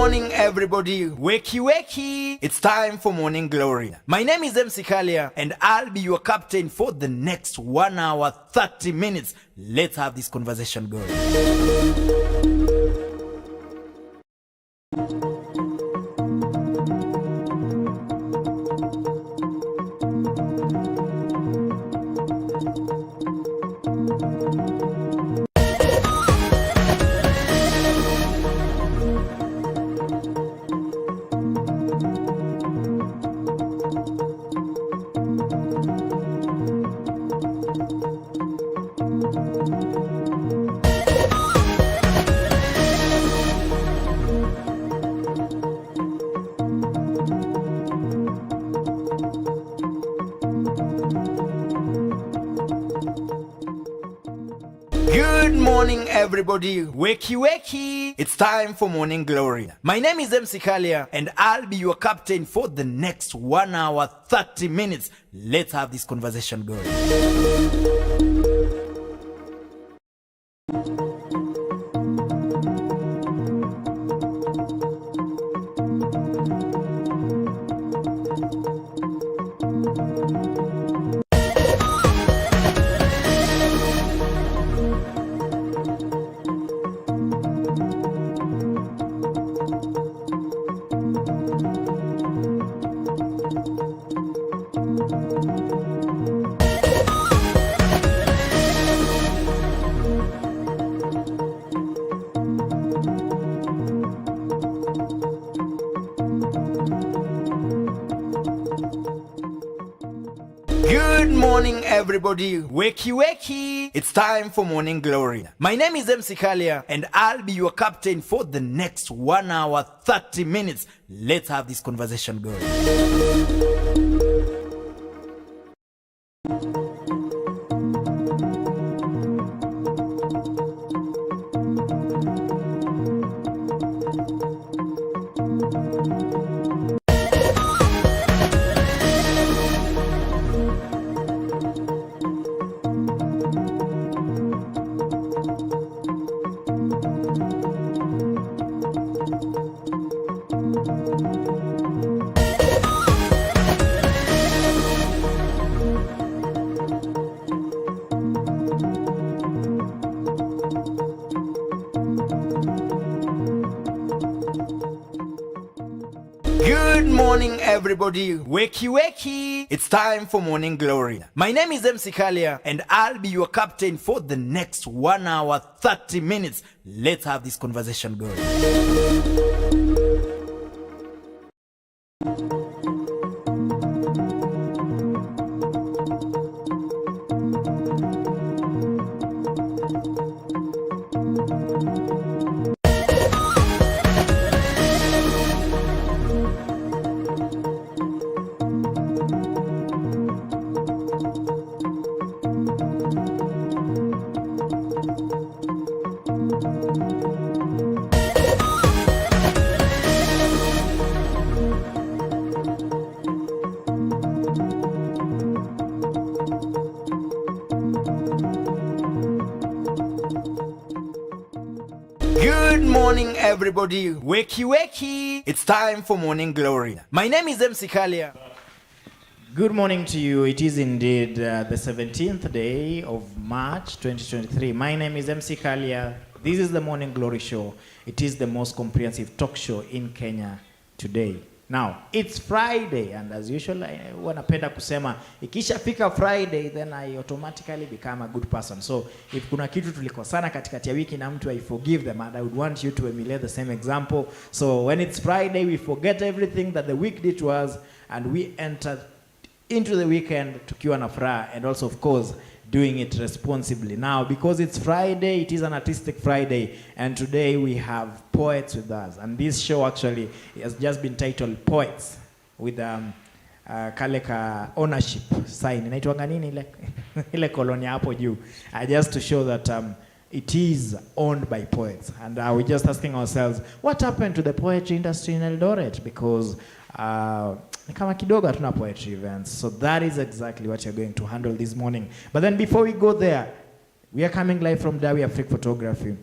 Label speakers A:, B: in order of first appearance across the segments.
A: morning, everybody. Wakey, wakey. It's time for Morning Glory. My name is MC Kalia, and I'll be your captain for the next 1 hour, 30 minutes. Let's have this conversation going. Good morning, everybody. Wakey, wakey. It's time for Morning Glory. My name is MC Kalia, and I'll be your captain for the next 1 hour, 30 minutes. Let's have this conversation going. Good morning, everybody. Wakey, wakey. It's time for Morning Glory. My name is MC Kalia, and I'll be your captain for the next 1 hour, 30 minutes. Let's have this conversation going. Good morning, everybody. Wakey, wakey. It's time for Morning Glory. My name is MC Kalia, and I'll be your captain for the next 1 hour, 30 minutes. Let's have this conversation going. Good morning, everybody. Wakey, wakey. It's time for Morning Glory. My name is MC Kalia.
B: Good morning to you. It is indeed the 17th day of March 2023. My name is MC Kalia. This is the Morning Glory Show. It is the most comprehensive talk show in Kenya today. Now, it's Friday, and as usual, I wanapenda kusema, ikishafika Friday, then I automatically become a good person. So, if kuna kitu tulikosana katikati ya wiki na mtu, I forgive them, and I would want you to emulate the same example. So, when it's Friday, we forget everything that the week did to us, and we enter into the weekend tukiwa na furaha, and also, of course, doing it responsibly. Now, because it's Friday, it is an artistic Friday, and today we have poets with us. And this show actually has just been titled Poets, with kaleka ownership sign. Inaitwanga nini ile? Ile kolonia hapo juu. Just to show that it is owned by poets. And we're just asking ourselves, what happened to the poetry industry in Eldoret? Because kama kidogo hatuna poetry events. So that is exactly what you're going to handle this morning. But then before we go there, we are coming live from Dawi Afrique Photography.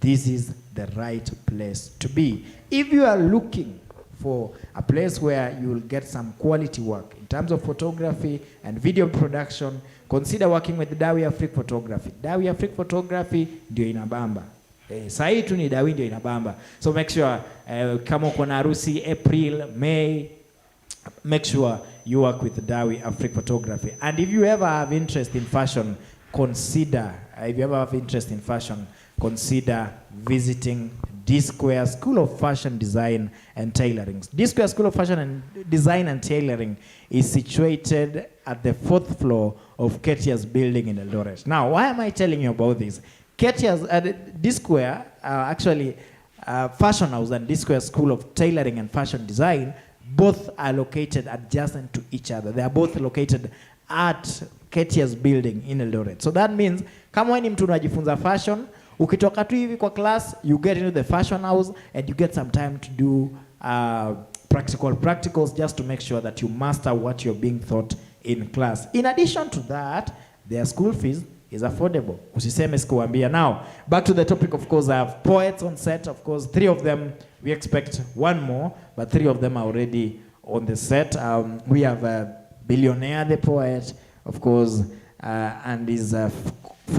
B: this is the right place to be. If you are looking for a place where you will get some quality work in terms of photography and video production, consider working with Dawi Afrique Photography. Dawi Afrique Photography ndio inabamba. Sahi tu ni Dawi ndio inabamba. So make sure kama uko na harusi April, May, make sure you work with Dawi Afrique Photography. And if you ever have interest in fashion, consider visiting D-Square School of Fashion Design and Tailoring. D-Square School of Fashion and Design and Tailoring is situated at the 4th floor of Ketia's building in Eldoret. Now, why am I telling you about this? Ketia's D-Square, Fashion House and D-Square School of Tailoring and Fashion Design, both are located adjacent to each other. They are both located at Ketia's building in Eldoret. So that means, kama wewe ni mtu unajifunza fashion, ukitoka tu hivi kwa class, you get into the fashion house and you get some time to do practicals just to make sure that you master what you're being taught in class. In addition to that, their school fees is affordable. Usiseme sikuambia. Now, back to the topic, of course, I have poets on set. Of course, 3 of them, we expect one more, but 3 of them are already on the set. We have Billionaire the poet, of course, and his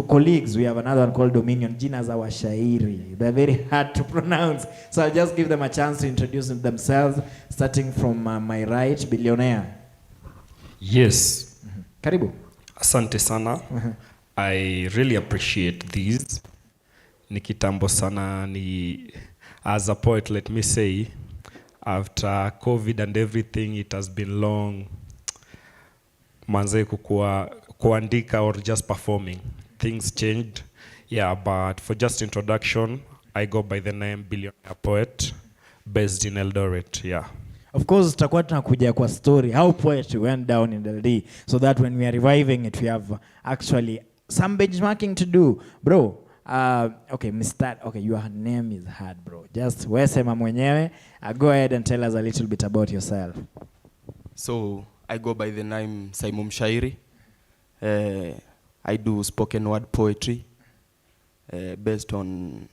B: colleagues. We have another one called Dominion. Jina za washairi. They're very hard to pronounce. So I'll just give them a chance to introduce themselves, starting from my right, Billionaire.
C: Yes.
B: Karibu.
C: Asante sana. I really appreciate these. Nikitambo sana ni, as a poet, let me say, after COVID and everything, it has been long. Manze kuandika or just performing. Things changed. Yeah, but for just introduction, I go by the name Billionaire Poet, based in Eldoret. Yeah.
B: Of course, tutakuwa tunakuja kwa story how poetry went down in LD, so that when we are reviving it, we have actually some benchmarking to do. Bro, okay, your name is hard, bro. Just wesema mwenyewe. Go ahead and tell us a little bit about yourself.
D: So, I go by the name Simon Shairi. I do spoken word poetry based on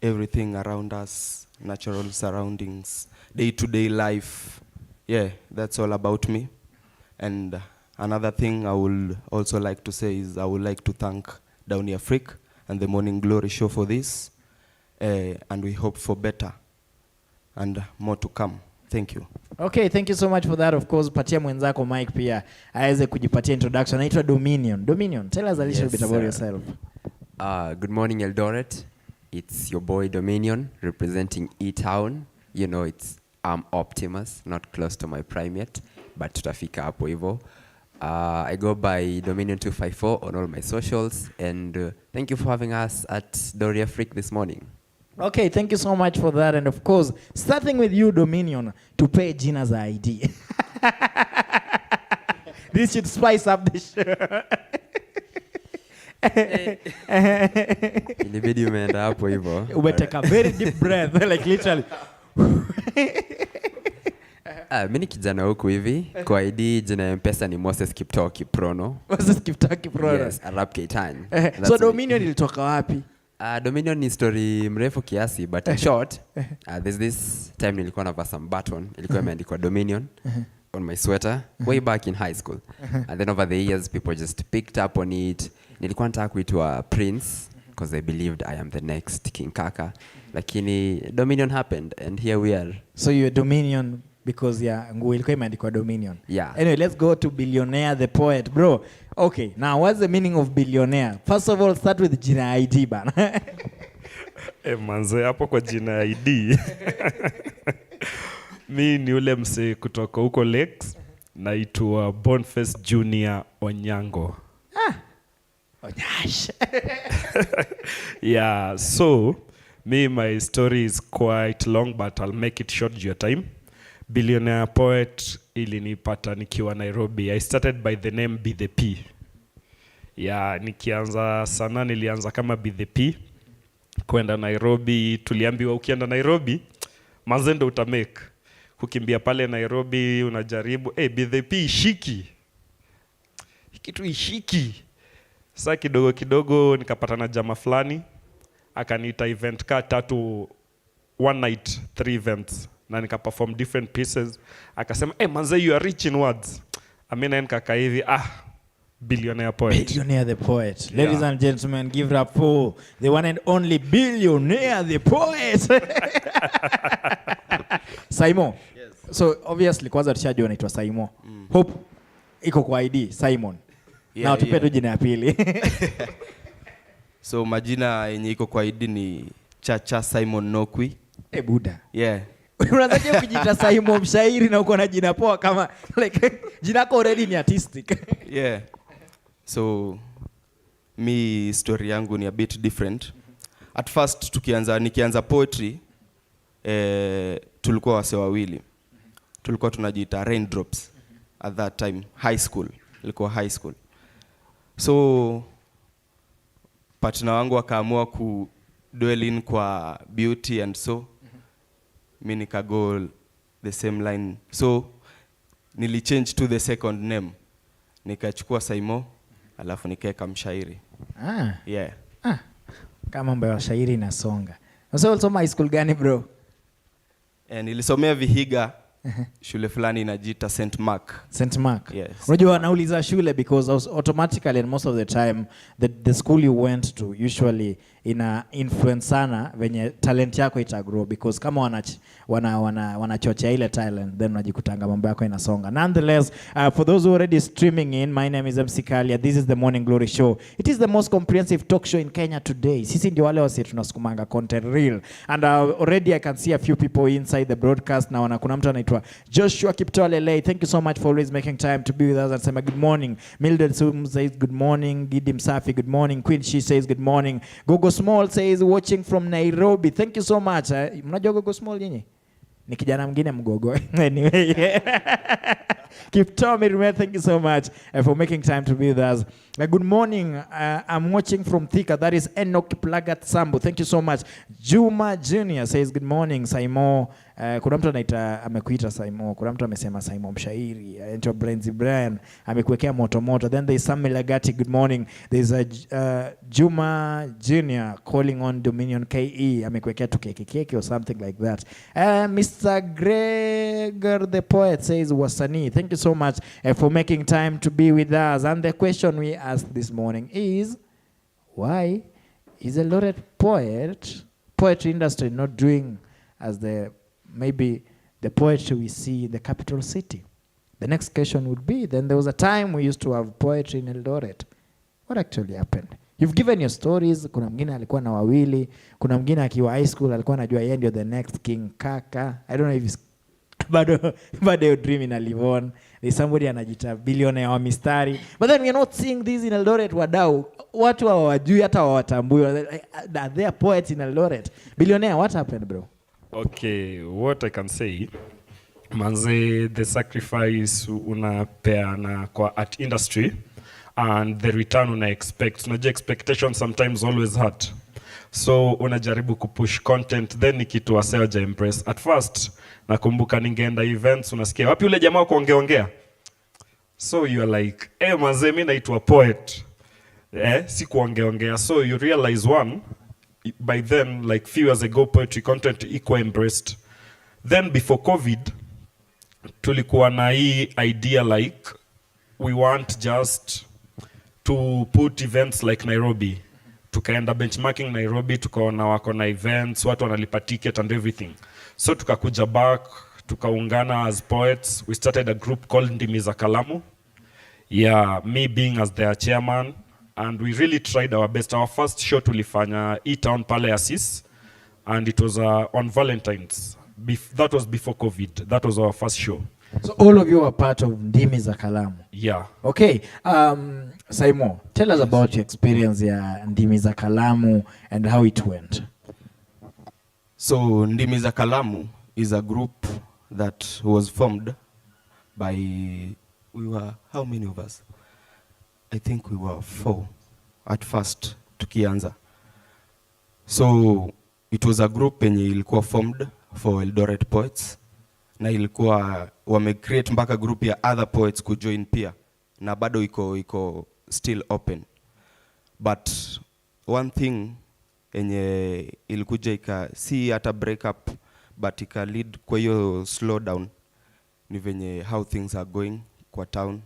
D: everything around us, natural surroundings, day-to-day life. Yeah, that's all about me. And another thing I would also like to say is I would like to thank Dawi Afrique and the Morning Glory Show for this. And we hope for better and more to come. Thank you.
B: Okay, thank you so much for that. Of course, patia mwenzako Mike pia aweze kujipatia introduction. Naitwa Dominion. Dominion, tell us a little bit about yourself.
E: Good morning, Eldoret. It's your boy Dominion representing E-Town. You know, I'm Optimus, not close to my prime yet, but tutafika hapo hivyo. I go by Dominion254 on all my socials, and thank you for having us at Dawi Afrique this morning.
B: Okay, thank you so much for that. And of course, starting with you, Dominion, to pay Gina's ID. This should spice up the show.
E: Ilibidi umeenda hapo hivyo.
B: Take a very deep breath, like literally.
E: Mimi ni kijana huku hivi. Kwa ID jina ya M-Pesa ni Moses Kiptoo Kiprono.
B: Moses Kiptoo Kiprono.
E: Yes, Arab K-Tan.
B: So Dominion ilitoka wapi?
E: Dominion ni story mrefu kiasi, but in short, there's this time nilikuwa navaa some button, ilikuwa imeandikwa Dominion on my sweater, way back in high school. And then over the years, people just picked up on it. Nilikuwa nataka kuitwa Prince, because I believed I am the next King Kaka. Lakini Dominion happened, and here we are.
B: So you're Dominion because nguo ilikuwa imeandikwa Dominion.
E: Yeah.
B: Anyway, let's go to Billionaire the poet, bro. Okay, now what's the meaning of billionaire? First of all, start with jina ID bana.
C: Manze hapo kwa jina ID. Mi ni ule mse kutoka huko Lakes, naitwa Boniface Junior Onyango.
B: Onyash.
C: Yeah, so my story is quite long, but I'll make it short due to time. Billionaire Poet ilinipata nikiwa Nairobi. I started by the name Be The P. Yeah, nikianza sana nilianza kama Be The P. Kwenda Nairobi, tuliambiwa ukienda Nairobi, mazendo utamake. Kukimbia pale Nairobi, unajaribu, Be The P ishiki. Kitu ishiki. Sasa kidogo kidogo nikapata na jamaa fulani. akaniita event ka 3 one night 3 events na nika perform different pieces. Akasema manze you are rich in words. Amina nikaka hivi billionaire poet.
B: Billionaire the poet. Ladies and gentlemen, give it up for the one and only billionaire the poet. Simon. Yes. So obviously kwanza tushajua anaitwa Simon. Hope iko kwa ID Simon. Yeah, na tupe tu jina ya pili.
D: So majina yenye iko kwa ID ni Chacha Simon Nokwi.
B: Buda.
D: Yeah.
B: Unataka kujiita Simon mshairi na uko na jina poa kama like jina lako already ni artistic.
D: Yeah. So mi story yangu ni a bit different. At first nikianza poetry tulikuwa wase wawili. Tulikuwa tunajiita Raindrops at that time, high school. Ilikuwa high school. So partner wangu akaamua ku dwell in kwa beauty and so mimi nikago the same line. So nilichange to the second name. Nikachukua Simon alafu nikaeka mshairi. Yeah.
B: Kama mambo ya shairi inasonga. So ulisoma high school gani bro?
D: Nilisomea Vihiga. Shule fulani inajiita St. Mark.
B: St. Mark.
D: Yes.
B: Unajua nauliza shule because automatically and most of the time the school you went to usually ina influence sana venye talent yako itagrow because kama wanachochea ile talent then unajikutanga mambo yako inasonga. Nonetheless, for those who are already streaming in, my name is MC Kalia. This is the Morning Glory Show. It is the most comprehensive talk show in Kenya today. Sisi ndio wale wasi tunasukumanga content real. And already I can see a few people inside the broadcast now. Kuna mtu anaitwa Joshua Kiptolele. Thank you so much for always making time to be with us and say good morning. Mildred Sum says good morning. Gidi Msafi, good morning. Queen, she says good morning. Gogo Small says watching from Nairobi. Thank you so much. Mnajua Gogo Small nyinyi? Ni kijana mwingine mgogo. Anyway. Kiptomi Rume, thank you so much for making time to be with us. Good morning. I'm watching from Thika. That is Enoch Plagat Sambu. Thank you so much. Juma Junior says good morning. Simon. Kuna mtu anaita amekuita Simon. Kuna mtu amesema Simon mshairi. Anaitwa Brenzi Brian. Amekuwekea moto. Then there is Samuel Lagati. Good morning. There is Juma Junior calling on Dominion KE. Amekuwekea tu keke or something like that. Mr. Gregor the poet says wasanii. Thank you so much for making time to be with us. And the question we asked this morning is, why is Eldoret poetry industry not doing as maybe the poetry we see in the capital city? The next question would be, then there was a time we used to have poetry in Eldoret. What actually happened? You've given your stories. Kuna mwingine alikuwa na wawili. Kuna mwingine akiwa high school alikuwa anajua yeye ndio the next King Kaka. I don't know if it's bado dream in Alivon. There's somebody anajita billionaire wa mistari. But then we are not seeing this in Eldoret wadau. Watu hawajui hata hawatambui. They are poets in Eldoret. Billionaire, what happened bro?
C: Okay, what I can say, manze, the sacrifice unapeana kwa art industry and the return una expect. Unajua expectations sometimes always hurt. So unajaribu kupush content then kitu wase waja impress. At first nakumbuka ningeenda events unasikia wapi ule jamaa kuongeongea. So you are like, manze mimi naitwa poet. Si kuongeongea. So you realize one, by then like few years ago poetry content equal embraced. Then before COVID tulikuwa na hii idea like we want just to put events like Nairobi. Tukaenda benchmarking Nairobi, tukaona wako na events, watu wanalipa ticket and everything. So tukakuja back, tukaungana as poets. We started a group called Ndimi za Kalamu. Yeah, me being as their chairman. And we really tried our best. Our first show tulifanya E-Town pale Assis. And it was on Valentine's. That was before COVID. That was our first show.
B: So all of you are part of Ndimi za Kalamu.
C: Yeah.
B: Okay. Simon, tell us about your experience ya Ndimi za Kalamu and how it went.
D: So Ndimi za Kalamu is a group that was formed by, we were, how many of us? I think we were 4 at first tukianza. So it was a group yenye ilikuwa formed for Eldoret poets. Na ilikuwa wamecreate mpaka group ya other poets kujoin pia. Na bado iko still open. But one thing enye ilikuja si hata break up but ika lead kwa hiyo slow down ni venye how things are going kwa town,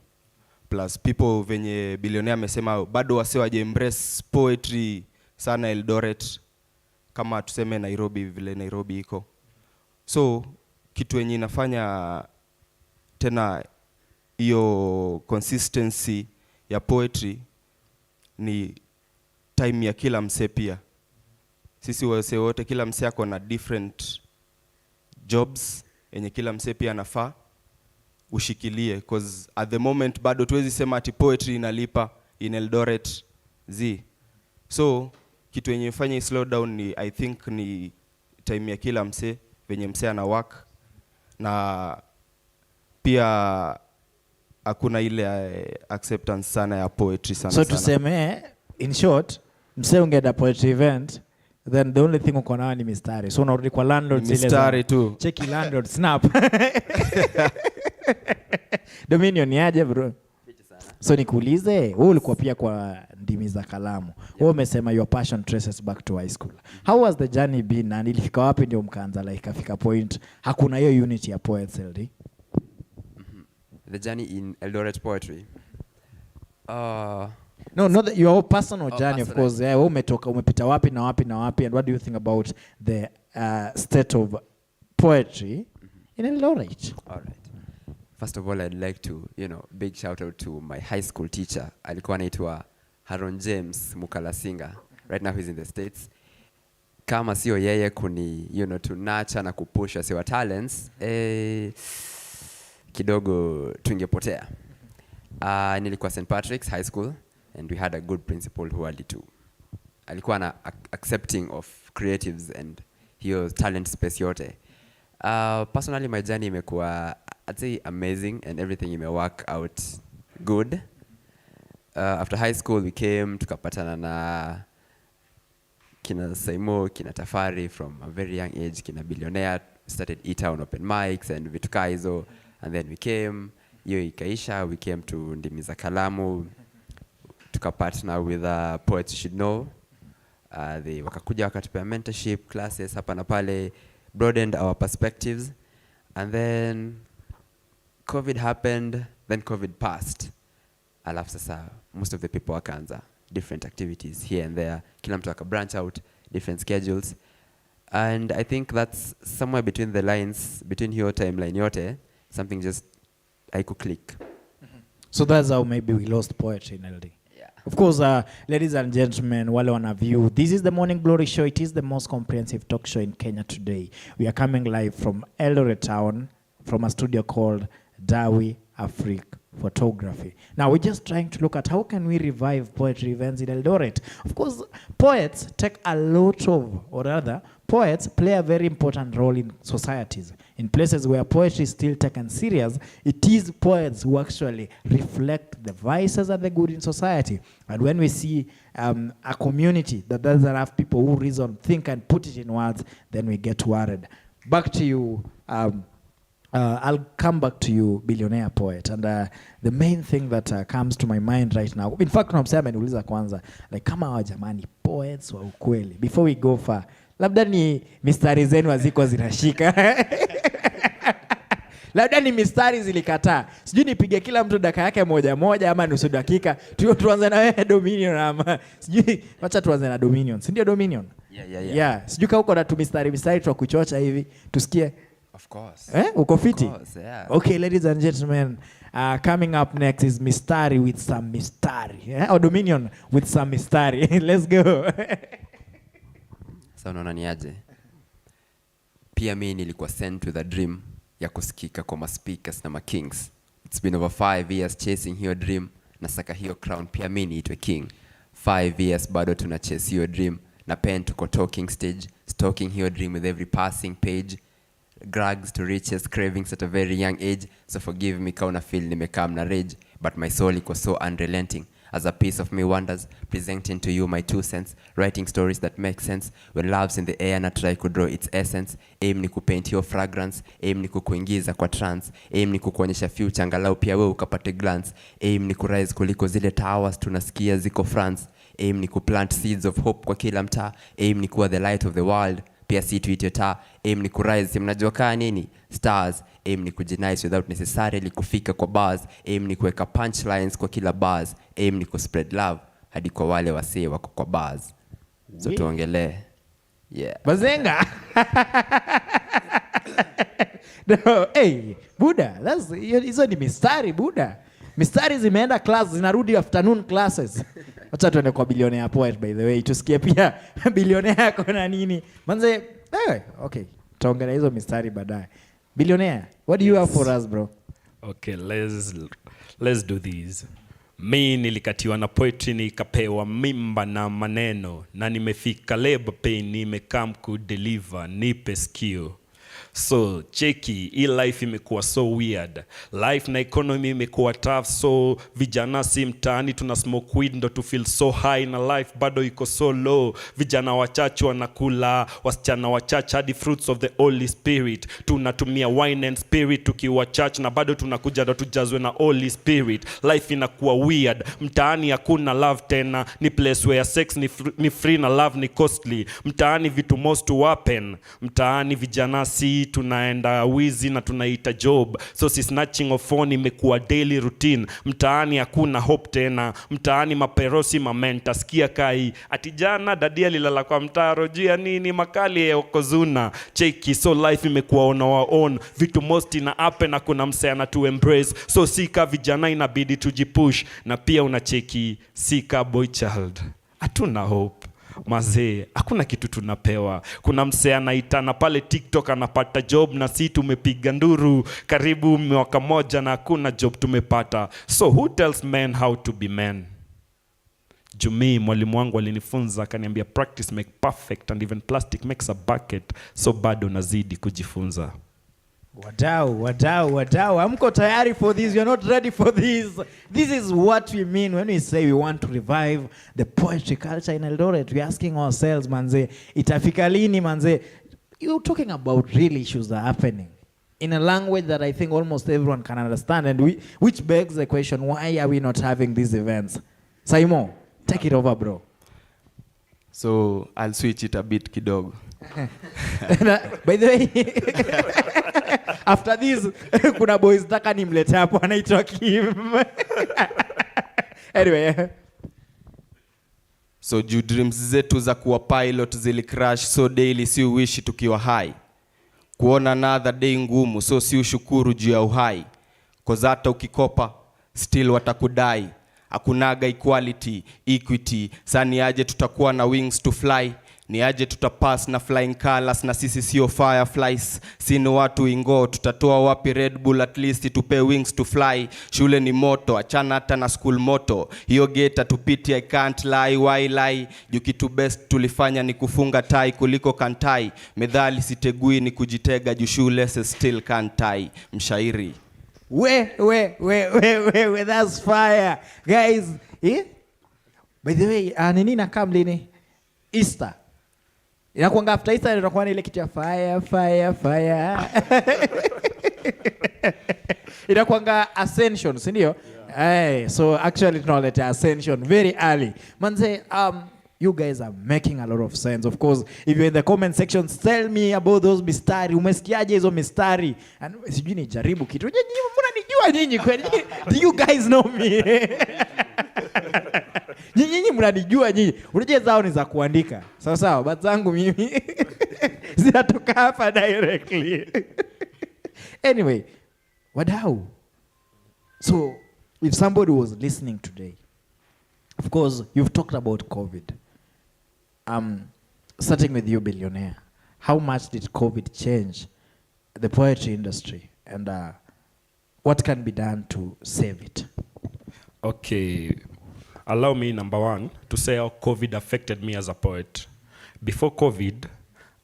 D: plus people venye billionaire amesema bado wase waje embrace poetry sana Eldoret kama tuseme Nairobi vile Nairobi iko. So kitu yenye inafanya tena hiyo consistency ya poetry ni time ya kila mse pia. Sisi wase wote kila mse ako na different jobs yenye kila mse pia anafaa ushikilie, cause at the moment bado tuwezi sema ati poetry inalipa in Eldoret z. So kitu yenye ifanye slow down ni I think ni time ya kila mse venye mse ana work, na pia hakuna ile acceptance sana ya poetry sana.
B: So tuseme in short, mse ungeenda poetry event, then the only thing uko nayo ni mistari. So unarudi kwa landlord zile
D: mistari tu.
B: Cheki landlord snap. Dominion ni aje bro? So nikuulize, wewe ulikuwa pia kwa ndimi za kalamu. Wewe umesema your passion traces back to high school. How was the journey been, and ilifika wapi ndio mkaanza like afika point hakuna hiyo unity ya poets LD?
E: The journey in Eldoret poetry.
B: No, not your personal journey,
E: personal.
B: of course. Yeah, wewe umetoka umepita wapi na wapi na wapi, and what do you think about the state of poetry in Eldoret?
E: All right. First of all, I'd like to, big shout out to my high school teacher. Alikuwa anaitwa Haron James Mukalasinga. Right now he's in the States. Kama sio yeye kuni, to nurture na kupusha siwa talents, kidogo tungepotea. Nilikuwa St. Patrick's High School, and we had a good principal who alikuwa na accepting of creatives and hiyo talent space yote. Personally, my journey imekuwa, I'd say, amazing, and everything work out good. After high school, we came tukapatana na kina Saimo, kina Tafari from a very young age, kina Billionaire, started E-Town open mics and vitu hizo, and then we came, hiyo ikaisha, we came to ndimi za kalamu, tukapartner with Poets You Should Know. They wakakuja wakatupea mentorship classes hapa na pale, broadened our perspectives, and then COVID happened, then COVID passed. Alafu sasa most of the people wakaanza different activities here and there, kila mtu aka branch out, different schedules, and I think that's somewhere between the lines, between your timeline yote, something just I could click.
B: So that's how maybe we lost poetry in LD.
E: Yeah.
B: Of course, ladies and gentlemen, wale wana view, this is the Morning Glory Show. It is the most comprehensive talk show in Kenya today. We are coming live from Eldoret town, from a studio called Dawi Afrique Photography. Now we're just trying to look at how can we revive poetry events in Eldoret. Of course, poets take a lot of, or rather, poets play a very important role in societies. In places where poetry is still taken serious, it is poets who actually reflect the vices and the good in society. And when we see a community that doesn't have people who reason, think, and put it in words, then we get worried. Back to you. I'll come back to you, Billionaire Poet, and the main thing that comes to my mind right now, in fact, niuliza kwanza, like kama hawa jamani poets wa ukweli, before we go far, labda ni mistari zenu haziko zinashika, labda ni mistari zilikataa, sijui nipige kila mtu dakika yake moja moja ama nusu dakika, tuanze na wewe Dominion, ama sijui, wacha tuanze na Dominion, si ndio Dominion? Yeah. Sijui kama uko na tu mistari twa kuchocha hivi tusikie.
E: Of course.
B: Uko fiti?
E: Of course, yeah.
B: Okay, ladies and gentlemen, coming up next is Mistari with some Mistari. Or Dominion with some Mistari. Let's go.
E: Sasa unaona ni aje? Pia mimi nilikuwa sent with a dream ya kusikika kwa speakers na kings. It's been over 5 years chasing hiyo dream, nasaka hiyo crown pia mimi niitwe king. 5 years bado tuna chase hiyo dream, na pen tuko talking stage, stalking hiyo dream with every passing page. Drugs to riches, cravings at a very young age. So forgive me kauna feel nimekam na rage, but my soul was so unrelenting. As a piece of me wonders, presenting to you my 2 cents, writing stories that make sense. When love's in the air, na try to draw its essence. Aim ni kupaint your fragrance, aim ni kukuingiza kwa trance, aim ni kukuonyesha future angalau pia wewe ukapate glance. Aim ni kurise kuliko zile towers tunasikia ziko France. aim ni kuplant seeds of hope kwa kila mtaa, aim ni kuwa the light of the world, pia si tuite taa, aim ni kurise, mnajua kaa nini? Stars, aim ni kujinice without necessarily kufika kwa bars, aim ni kuweka punchlines kwa kila bars, aim ni kuspread love hadi kwa wale wasee wako kwa bars. So tuongelee. Yeah.
B: Bazenga. No, hey, Buddha, hizo ni mistari Buddha. Mistari zimeenda class, zinarudi afternoon classes. Acha tuende kwa billionaire poet by the way. Tusikie pia billionaire yako na nini. Manze, okay. Tuongelee hizo mistari baadaye. Billionaire, what do you have for us, bro?
C: Okay, let's do these. Mi nilikatiwa na poetry nikapewa mimba na maneno, na nimefika labor pain, nimekam kudeliver, nipe skill. So cheki, hii life imekuwa so weird. Life na economy imekuwa tough, so vijana si mtaani tuna smoke weed ndo to feel so high, na life bado iko so low. Vijana wachache wanakula, wasichana wachache hadi fruits of the Holy Spirit. Tunatumia wine and spirit tukiwa church, na bado tunakuja ndo tujazwe na Holy Spirit. Life inakuwa weird, mtaani hakuna love tena, ni place where sex ni free na love ni costly. Mtaani vitu most to happen, mtaani vijana si tunaenda wizi na tunaita job, so si snatching of phone imekuwa daily routine. Mtaani hakuna hope tena, mtaani maperosi mamenta, sikia kai ati jana dadia lilala kwa mtaro juu ya nini, makali ya okozuna. Cheki, so life imekuwa on our own, vitu most ina happen na kuna mseana to embrace, so sika vijana inabidi tujipush. Na pia unacheki sika boy child, hatuna hope mazee, hakuna kitu tunapewa. Kuna msee anaitana pale TikTok anapata job, na si tumepiga nduru karibu mwaka moja na hakuna job tumepata. So who tells men how to be men? Jumi, mwalimu wangu alinifunza akaniambia practice make perfect, and even plastic makes a bucket. So bado nazidi kujifunza.
B: Wadau, amko tayari for this? You're not ready for this. This is what we mean when we say we want to revive the poetry culture in Eldoret. We're asking ourselves, manze, itafika lini manze? You're talking about real issues that are happening in a language that I think almost everyone can understand, and which begs the question, why are we not having these events? Saimo, take it over, bro.
D: So I'll switch it a bit kidogo.
B: By the way, after this kuna boys taka nimlete hapo anaitwa Kim. Anyway,
D: so juu dreams zetu za kuwa pilot zili crash, so daily si uishi tukiwa high. Kuona another day ngumu, so si ushukuru juu ya uhai. Cause hata ukikopa still watakudai. Akunaga equality, equity. Sani aje tutakuwa na wings to fly. Ni aje tutapass na flying colors, na sisi sio fireflies. Sini watu ingo, tutatoa wapi Red Bull at least tupe wings to fly. Shule ni moto, achana hata na school moto. Hiyo gate tupiti I can't lie, why lie? Juu kitu best tulifanya ni kufunga tai kuliko kantai. Medhali sitegui ni kujitega, juu shule still can't tie. Mshairi.
B: We, that's fire. Guys, by the way, nini na kamlini? Easter. Inakuanga after Easter inakuwa ile kitu ya fire. Inakuanga ascension, si ndio? So actually tunaleta ascension very early. Manze, you guys are making a lot of sense. Of course, if you're in the comment section, tell me about those mistari. Umesikiaje hizo mistari? And sijui ni jaribu kitu. Mnanijua nyinyi kweli? Do you guys know me? Nyinyi mnanijua nyinyi. Unajua zao ni za kuandika. Sawa, but zangu mimi zinatoka hapa directly. Anyway, wadau. So, if somebody was listening today, of course, you've talked about COVID. Starting with you, billionaire, how much did COVID change the poetry industry, and what can be done to save it?
C: Okay, allow me, number one, to say how COVID affected me as a poet. Before COVID,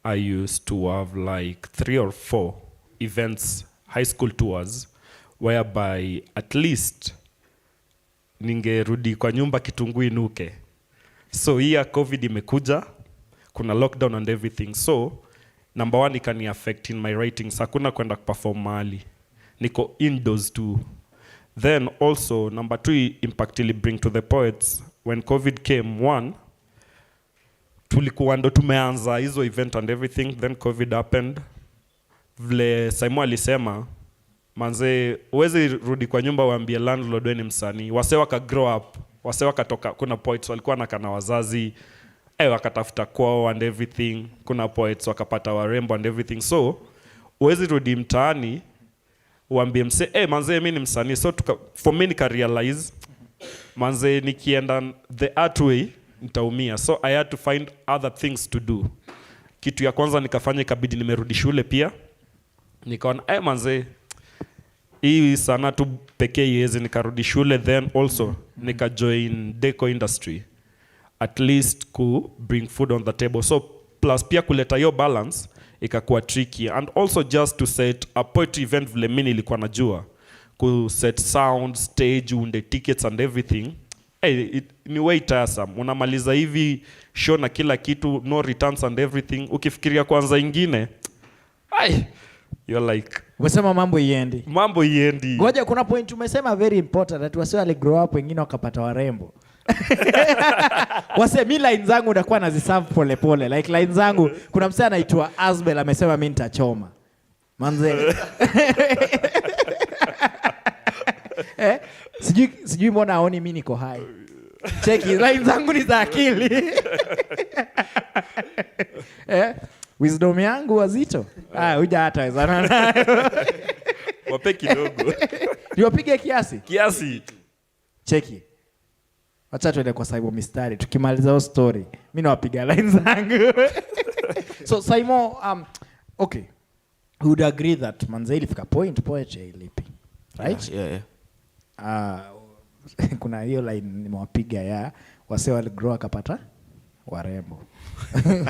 C: I used to have like 3 or 4 events, high school tours, whereby at least ningerudi kwa nyumba kitunguu inuke. So here COVID imekuja, kuna lockdown and everything. So number one, it can affect in my writings. Hakuna kwenda perform mahali. Niko indoors too. Then also number 2, impact ili bring to the poets when COVID came, one, tulikuwa ndo tumeanza hizo event and everything, then COVID happened. Vile Simon alisema, manze, uwezi rudi kwa nyumba waambie landlord wewe ni msanii. Wase waka grow up, wase wakatoka, kuna poets walikuwa na kana wazazi, wakatafuta kwao and everything. Kuna poets wakapata warembo and everything. So, uwezi rudi mtaani, uambie mse, manze mimi ni msanii. So, for me nika realize, manze nikienda the art way, nitaumia. So, I had to find other things to do. Kitu ya kwanza nikafanya ikabidi nimerudi shule pia. Nikaona, manze, hii sana tu pekee iweze, nikarudi shule, then also nika join deco industry, at least ku bring food on the table. So plus pia kuleta hiyo balance ikakuwa tricky, and also just to set a poetry event vile mimi nilikuwa najua ku set sound, stage, unde tickets and everything. Ni way tiresome. Unamaliza hivi show na kila kitu, no returns and everything. Ukifikiria kwanza ingine, you're like,
B: umesema mambo iendi.
C: Mambo iendi.
B: Ngoja, kuna point umesema very important, that wase wale grow up wengine wakapata warembo. Wase mi line zangu ndakuwa naziserve pole pole. Like line zangu, kuna msee anaitwa Asbel amesema mimi nitachoma. Manze. Sijui mbona aoni mimi niko high. Cheki, line zangu ni za akili. Wisdom yangu wazito. Huja hata wezana nayo.
C: Wape kidogo.
B: Niwapige kiasi?
C: Kiasi.
B: Cheki. Wacha tuende kwa Simon mistari. Tukimaliza hiyo story, mimi nawapiga line zangu. So Simon, okay. We would agree that manze ilifika point poetry ilipi. Right?
D: Yeah.
B: Kuna hiyo line nimewapiga ya wase wale grow akapata warembo.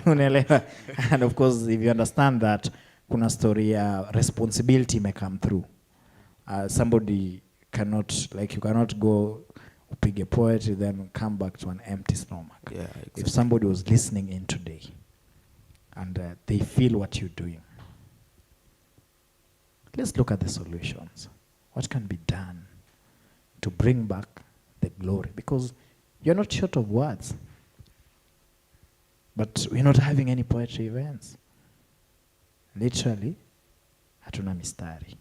B: Unaelewa? And of course, if you understand that, kuna story ya responsibility may come through. Somebody cannot, like you cannot go upige poetry then come back to an empty stomach.
D: Yeah, exactly.
B: If somebody was listening in today and they feel what you're doing, let's look at the solutions. What can be done to bring back the glory? Because you're not short of words. But we're not having any poetry events. Literally, hatuna mistari.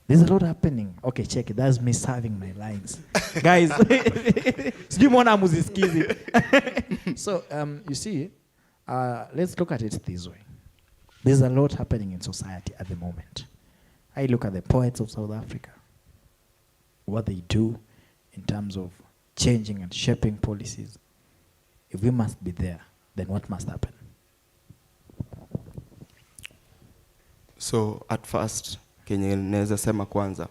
B: There's a lot happening. Okay, check it. That's me serving my lines. Guys, sijui mbona muzisikizi. So, you see, let's look at it this way. There's a lot happening in society at the moment. I look at the poets of South Africa, what they do in terms of changing and shaping policies. If we must be there, then what must happen?
D: So at first, kenye naweza sema kwanza,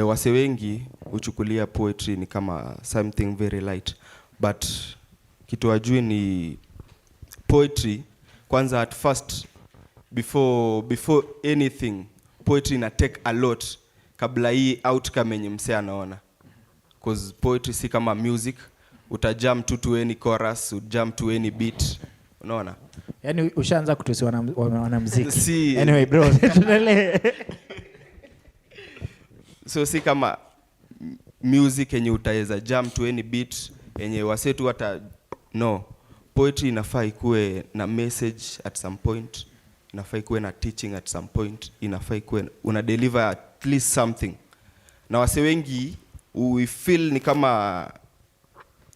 D: wase wengi huchukulia poetry ni kama something very light, but kitu wajui ni poetry kwanza. At first, before anything, poetry ina take a lot kabla hii outcome yenye msee anaona, because poetry si kama music. Utajump to any chorus, jump to any beat, unaona?
B: Yani ushaanza kutusi wanamuziki.
D: Si,
B: anyway bro, tuendelee.
D: So si kama music yenye utaweza jump to any beat yenye wasetu hata no. Poetry inafaa ikuwe na message at some point, inafaa ikuwe na teaching at some point, inafaa ikuwe una deliver at least something. Na wase wengi we feel ni kama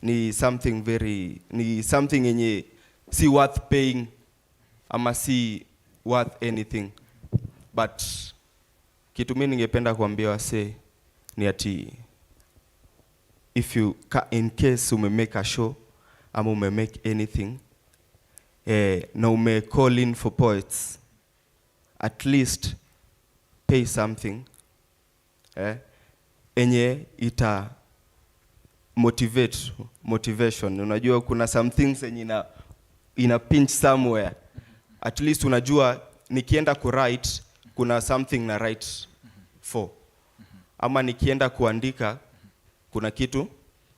D: ni something yenye si worth paying ama si worth anything. But kitu mimi ningependa kuambia wase ni ati if you in case make a show ama make anything na call in for poets, at least pay something enye ita motivation. Unajua kuna some things yenye ina pinch somewhere. At least unajua nikienda ku write kuna something na write for. Ama nikienda kuandika kuna kitu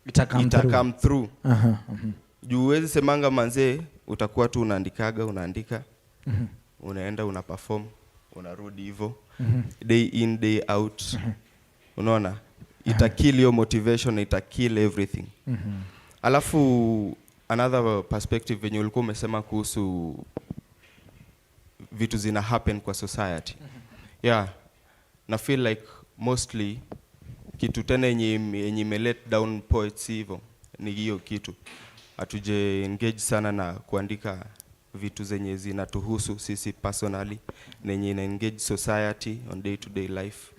D: ita come through. Juu huwezi semanga manze utakuwa tu unaandika. Unaenda una perform, unarudi hivyo. Day in day out. Unaona? ita kill your motivation, ita kill everything. Alafu another perspective venye ulikuwa umesema kuhusu vitu zina happen kwa society. Yeah, na feel like mostly kitu tena yenye let down poets hivyo ni hiyo kitu. Hatuje engage sana na kuandika vitu zenye zinatuhusu sisi personally, na yenye ina engage society on day to day life.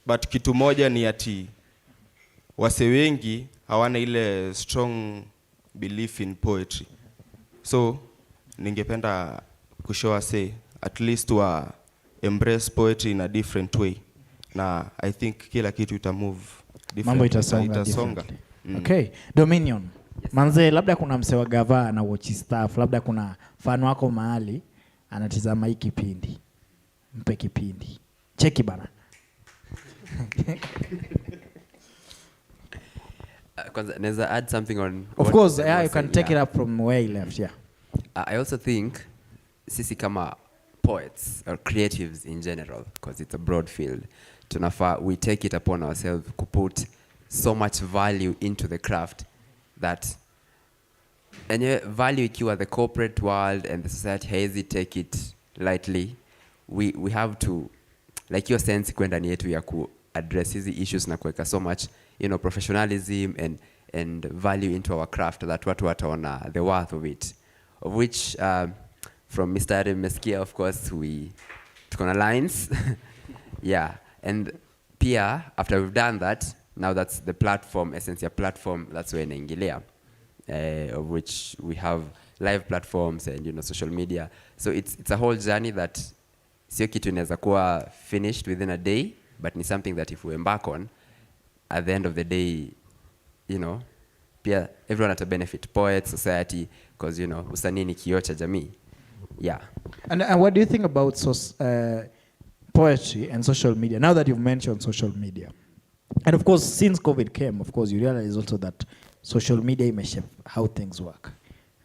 D: But kitu moja ni ati wase wengi hawana ile strong belief in poetry. So ningependa kushow wase at least wa embrace poetry in a different way, na I think kila kitu ita move different.
B: Mambo itasonga. Okay, Dominion. Yes. Manze, labda kuna mse wa gava na watch staff, labda kuna fan wako mahali anatizama hii kipindi. Mpe kipindi. Cheki bana.
E: Neza add something on.
B: Of course, yeah, you can take it up from where you left, yeah.
E: I also think sisi kama poets or creatives in general, because it's a broad field, tunafa we take it upon ourselves to put so much value into the craft that any value ikiwa the corporate world and the society hazi take it lightly. We have to, like your sense kwenda ni yetu ya ku address hizi issues na kuweka so much, you know, professionalism and value into our craft that watu wataona the worth of it, of which from Mr. Meskia, of course, we took on lines. Yeah, and pia after we've done that, now that's the platform, Essentia platform, that's where inaingilia, of which we have live platforms and, you know, social media. So it's a whole journey that sio kitu inaweza kuwa finished within a day, but ni something that if we embark on, at the end of the day, you know, pia everyone at a benefit, poets, society, because, you know, usanii ni kioo cha jamii. Yeah.
B: And what do you think about poetry and social media? Now that you've mentioned social media, and of course, since COVID came, of course, you realize also that social media may shape how things work.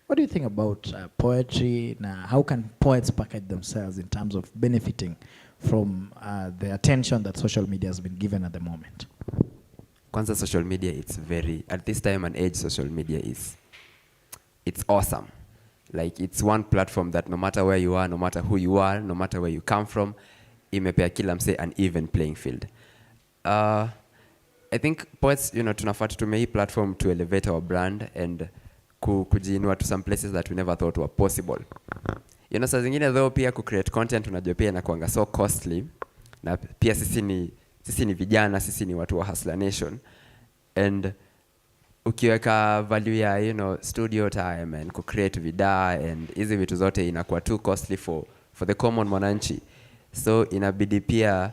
B: What do you think about poetry? Now, how can poets package themselves in terms of benefiting from the attention that social media has been given at the moment?
E: Kwanza social media, it's very, at this time and age, social media it's awesome. Like, it's one platform that no matter where you are, no matter who you are, no matter where you come from, imepea kila mse an even playing field. I think poets, you know, tunafaa tutumie hii platform to elevate our brand and kujiinua to some places that we never thought were possible. You know, saa zingine though pia create content unajua pia inakuanga so costly, na pia sisi ni vijana, sisi ni watu wa Hustler Nation, and ukiweka value ya, you know, studio time and create vida and hizi vitu zote inakuwa too costly for the common mwananchi. So inabidi pia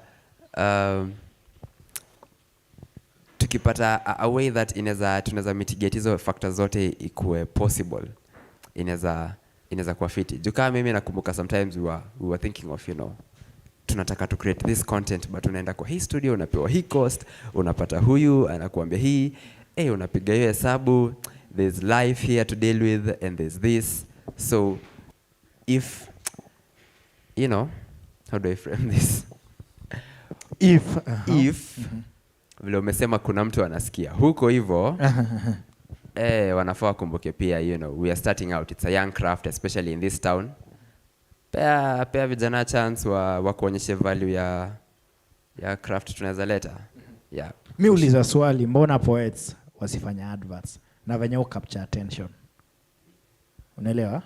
E: tukipata a way that tunaweza mitigate hizo factors zote ikuwe possible, inaweza kuwa fiti. Jukaa mimi nakumbuka sometimes we were thinking of, you know, tunataka to create this content, but unaenda kwa hii studio, unapewa hii cost, unapata huyu anakuambia hii, unapiga hiyo hesabu, there's life here to deal with and there's this. So if, you know, how do I frame this? If vile umesema kuna mtu anasikia huko hivyo, wanafaa kumbuke pia, you know, we are starting out, it's a young craft, especially in this town. Pea vijana chance wa kuonyesha value ya craft tunaweza leta. Yeah.
B: Mi uliza swali, mbona poets wasifanya adverts na venye capture attention? Unaelewa?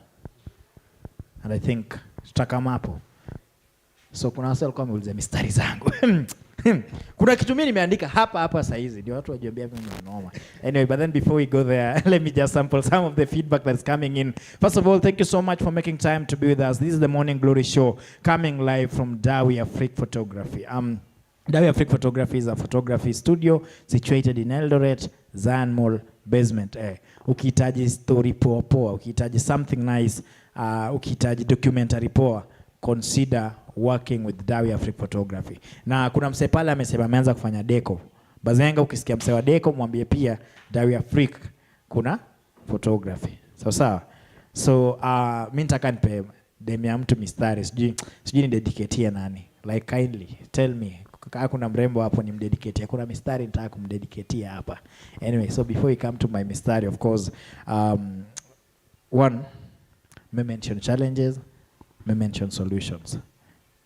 B: And I think tutakama hapo. So kuna wase walikuwa wameuliza mistari zangu. Kuna kitu mimi nimeandika hapa saa hizi ndio watu wajiambia mimi ni noma. Anyway, but then before we go there, let me just sample some of the feedback that's coming in. First of all, thank you so much for making time to be with us. This is the Morning Glory Show coming live from Dawi Afrique Photography. Dawi Afrique Photography is a photography studio situated in Eldoret, Zion Mall basement. Ukihitaji story poa, ukihitaji something nice, ukihitaji documentary poa, consider working with Dawi Afrique Photography. Na kuna mse pale amesema ameanza kufanya deco. Bazenga, ukisikia mse wa deco mwambie pia Dawi Afrique kuna photography. Sawa. So mimi nataka nipe demu ya mtu mistari, sijui ni dedicate nani. Like kindly tell me kuna mrembo hapo ni mdedicate, kuna mistari nitaka kumdedicate hapa. Anyway, so before we come to my mistari, of course, one, may mention challenges, may mention solutions.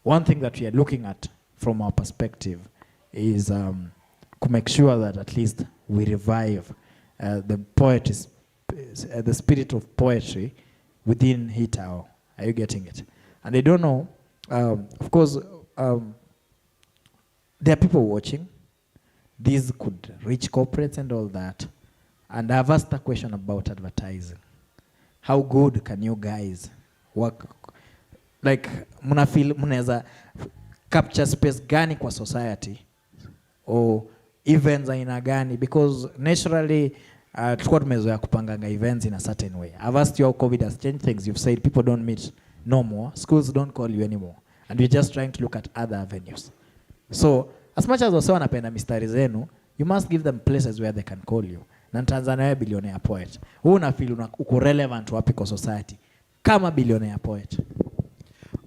B: One thing that we are looking at from our perspective is to make sure that at least we revive the the spirit of poetry within Hitao. Are you getting it? And I don't know, of course, there are people watching. These could reach corporates and all that. And I've asked a question about advertising. How good can you guys work? Like, munaweza capture space gani kwa society? Or events aina gani? Because naturally, tulikuwa tumezoea kupanganga events in a certain way. I've asked you how COVID has changed things. You've said people don't meet no more. Schools don't call you anymore. And we're just trying to look at other avenues. So, as much as wase wanapenda mistari zenu, you must give them places where they can call you. Na Tanzania billionaire poet. Wewe unafeel uko relevant wapi kwa society kama billionaire poet?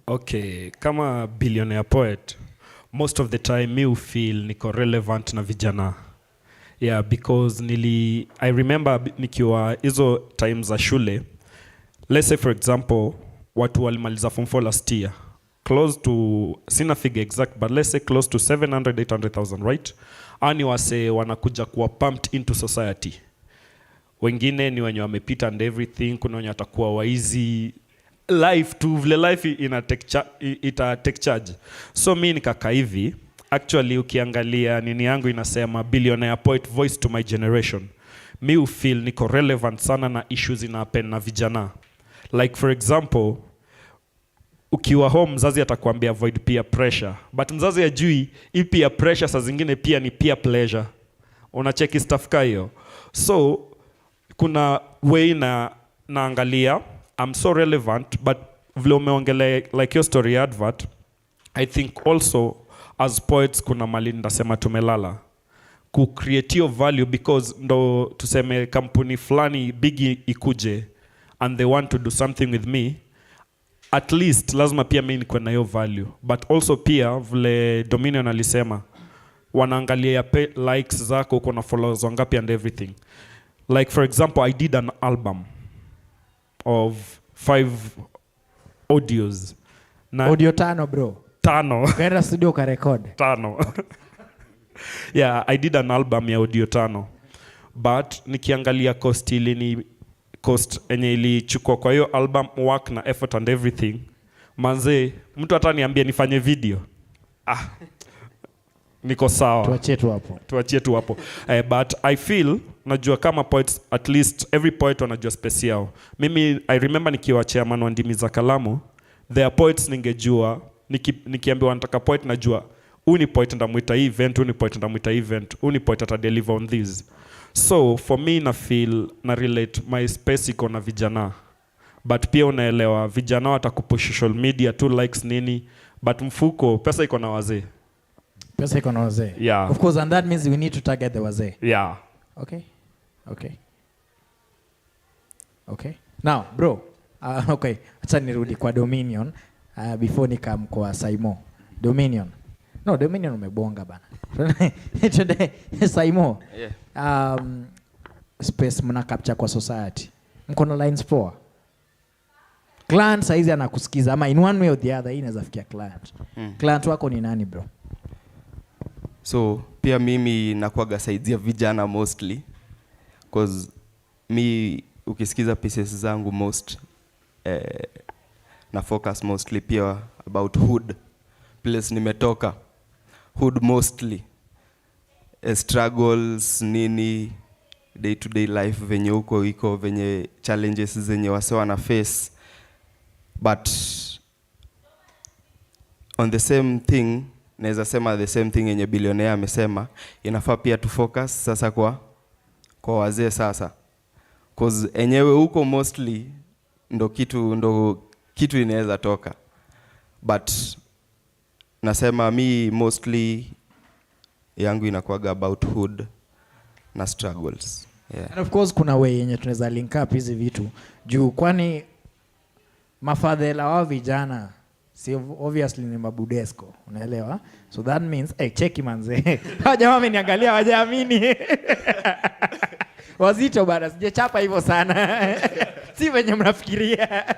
C: Okay, kama billionaire poet, most of the time me feel niko relevant na vijana. Yeah, because I remember nikiwa hizo times za shule. Let's say for example, watu walimaliza form 4 last year. Close to, sina figure exact, but let's say close to 700,000-800,000, right? Ani wase wanakuja kuwa pumped into society. Wengine ni wenye wamepita and everything, kuna wenye watakuwa waizi. Life tu, vile life ita take charge. So mi nikaka hivi, actually ukiangalia nini yangu inasema billionaire poet voice to my generation. Mi feel niko relevant sana na issues inapen na vijana. Like for example, ukiwa home mzazi atakwambia avoid peer pressure, but mzazi ajui hii peer pressure saa zingine pia ni peer pleasure. Unacheki stuff kayo. So kuna way naangalia I'm so relevant, but vile umeongelea like your story advert, I think also as poets kuna mali ndasema tumelala ku create your value, because ndo tuseme kampuni fulani big ikuje and they want to do something with me, at least lazima pia mimi niko na hiyo value. But also pia vile Dominion alisema wanaangalia likes zako, uko na followers wangapi and everything. Like for example, I did an album of 5 audios.
B: Audio 5 bro.
C: 5.
B: Kwenda studio ka record.
C: 5. Yeah, I did an album ya audio 5. But nikiangalia cost enye ilichukua kwa hiyo album, work na effort and everything. Manze, mtu hata niambie nifanye video. Niko sawa. Tuachie tu hapo. But I feel najua kama poets, at least every poet wanajua space yao. Mimi I remember nikiwa chairman wa Ndimi za Kalamu, there are poets ningejua nikiambiwa nataka poet najua uni poet ndamuita hii event, uni poet ndamuita event, uni poet ata deliver on this. So for me na feel na relate my space iko na vijana. But pia unaelewa vijana watakupush social media tu likes nini, but mfuko pesa iko na wazee.
B: Pesa iko na wazee.
C: Yeah.
B: Of course, and that means we need to target the wazee.
C: Yeah.
B: Okay. Now, bro, okay, acha nirudi kwa Dominion before nikam kwa Saimo. Dominion umebonga bana. Today Saimo.
D: Yeah.
B: Space mna capture kwa society. Mko na lines poa. Client saizi anakusikiza ama in one way or the other inaweza fikia client. Client wako ni nani bro?
D: So pia mimi nakuaga saidia vijana mostly, cause mi ukisikiza pieces zangu na focus mostly pia about hood, place nimetoka, hood mostly, struggles nini, day to day life venye huko iko, venye challenges zenye wase wana face. But on the same thing, naweza sema the same thing yenye billionaire amesema, inafaa pia tu focus sasa kwa wazee sasa, cause enyewe huko mostly ndo kitu inaweza toka. But nasema mi mostly yangu inakuwaga about hood na struggles. Yeah.
B: And of course kuna way yenye tunaweza link up hizi vitu juu, kwani mafadhela wao vijana si obviously ni mabudesco, unaelewa? So that means cheki manze. Hao jamaa wameniangalia wajaamini. Wazito bana, sijachapa hivyo sana. Si venye mnafikiria.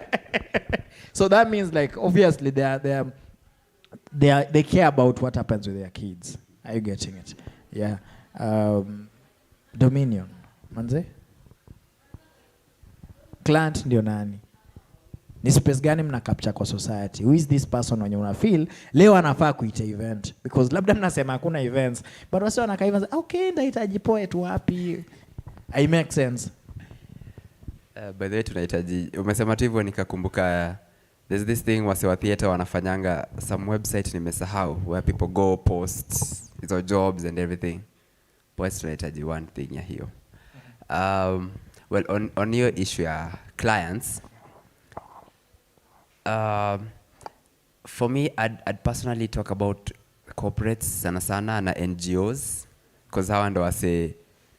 B: So that means like obviously they care about what happens with their kids. Are you getting it? Yeah. Dominion. Manze? Client ndio nani? Ni space gani mna capture kwa society? Who is this person when you wanna feel leo anafaa kuita event? Because labda mnasema hakuna events, but wasi wanaka events. Okay, ndahitaji poet wapi? I make sense.
E: By the way, tunahitaji, umesema tu hivyo nikakumbuka there's this thing wase wa theater wanafanyanga some website nimesahau where people go post hizo jobs and everything. Poets tunahitaji one thing ya hiyo. Well, on your issue ya clients, for me, I'd personally talk about corporates sana na NGOs, because hawa ndo wase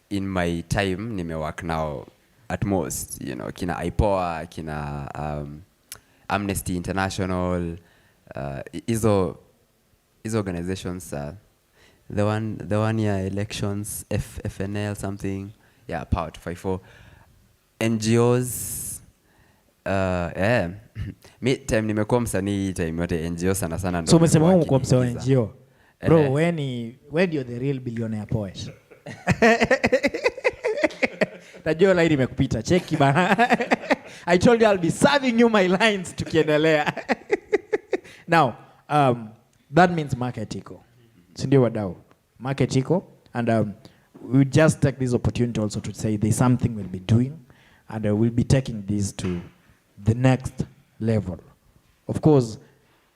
E: in my time nimework now at most, you know, kina IPOA, kina Amnesty International, hizo organizations, the one year elections, FNL something, yeah, Power 254, NGOs, yeah. Mi time nimekuwa msanii time yote NGO sana ndo.
B: So umesema wewe uko msanii wa NGO. Bro, when you're the real billionaire poet. Najua line imekupita. Cheki bana. I told you I'll be serving you my lines tukiendelea. Now, that means market iko. Sindio wadau? Market iko, and we just take this opportunity also to say there's something we'll be doing, and we'll be taking this to the next level. Of course,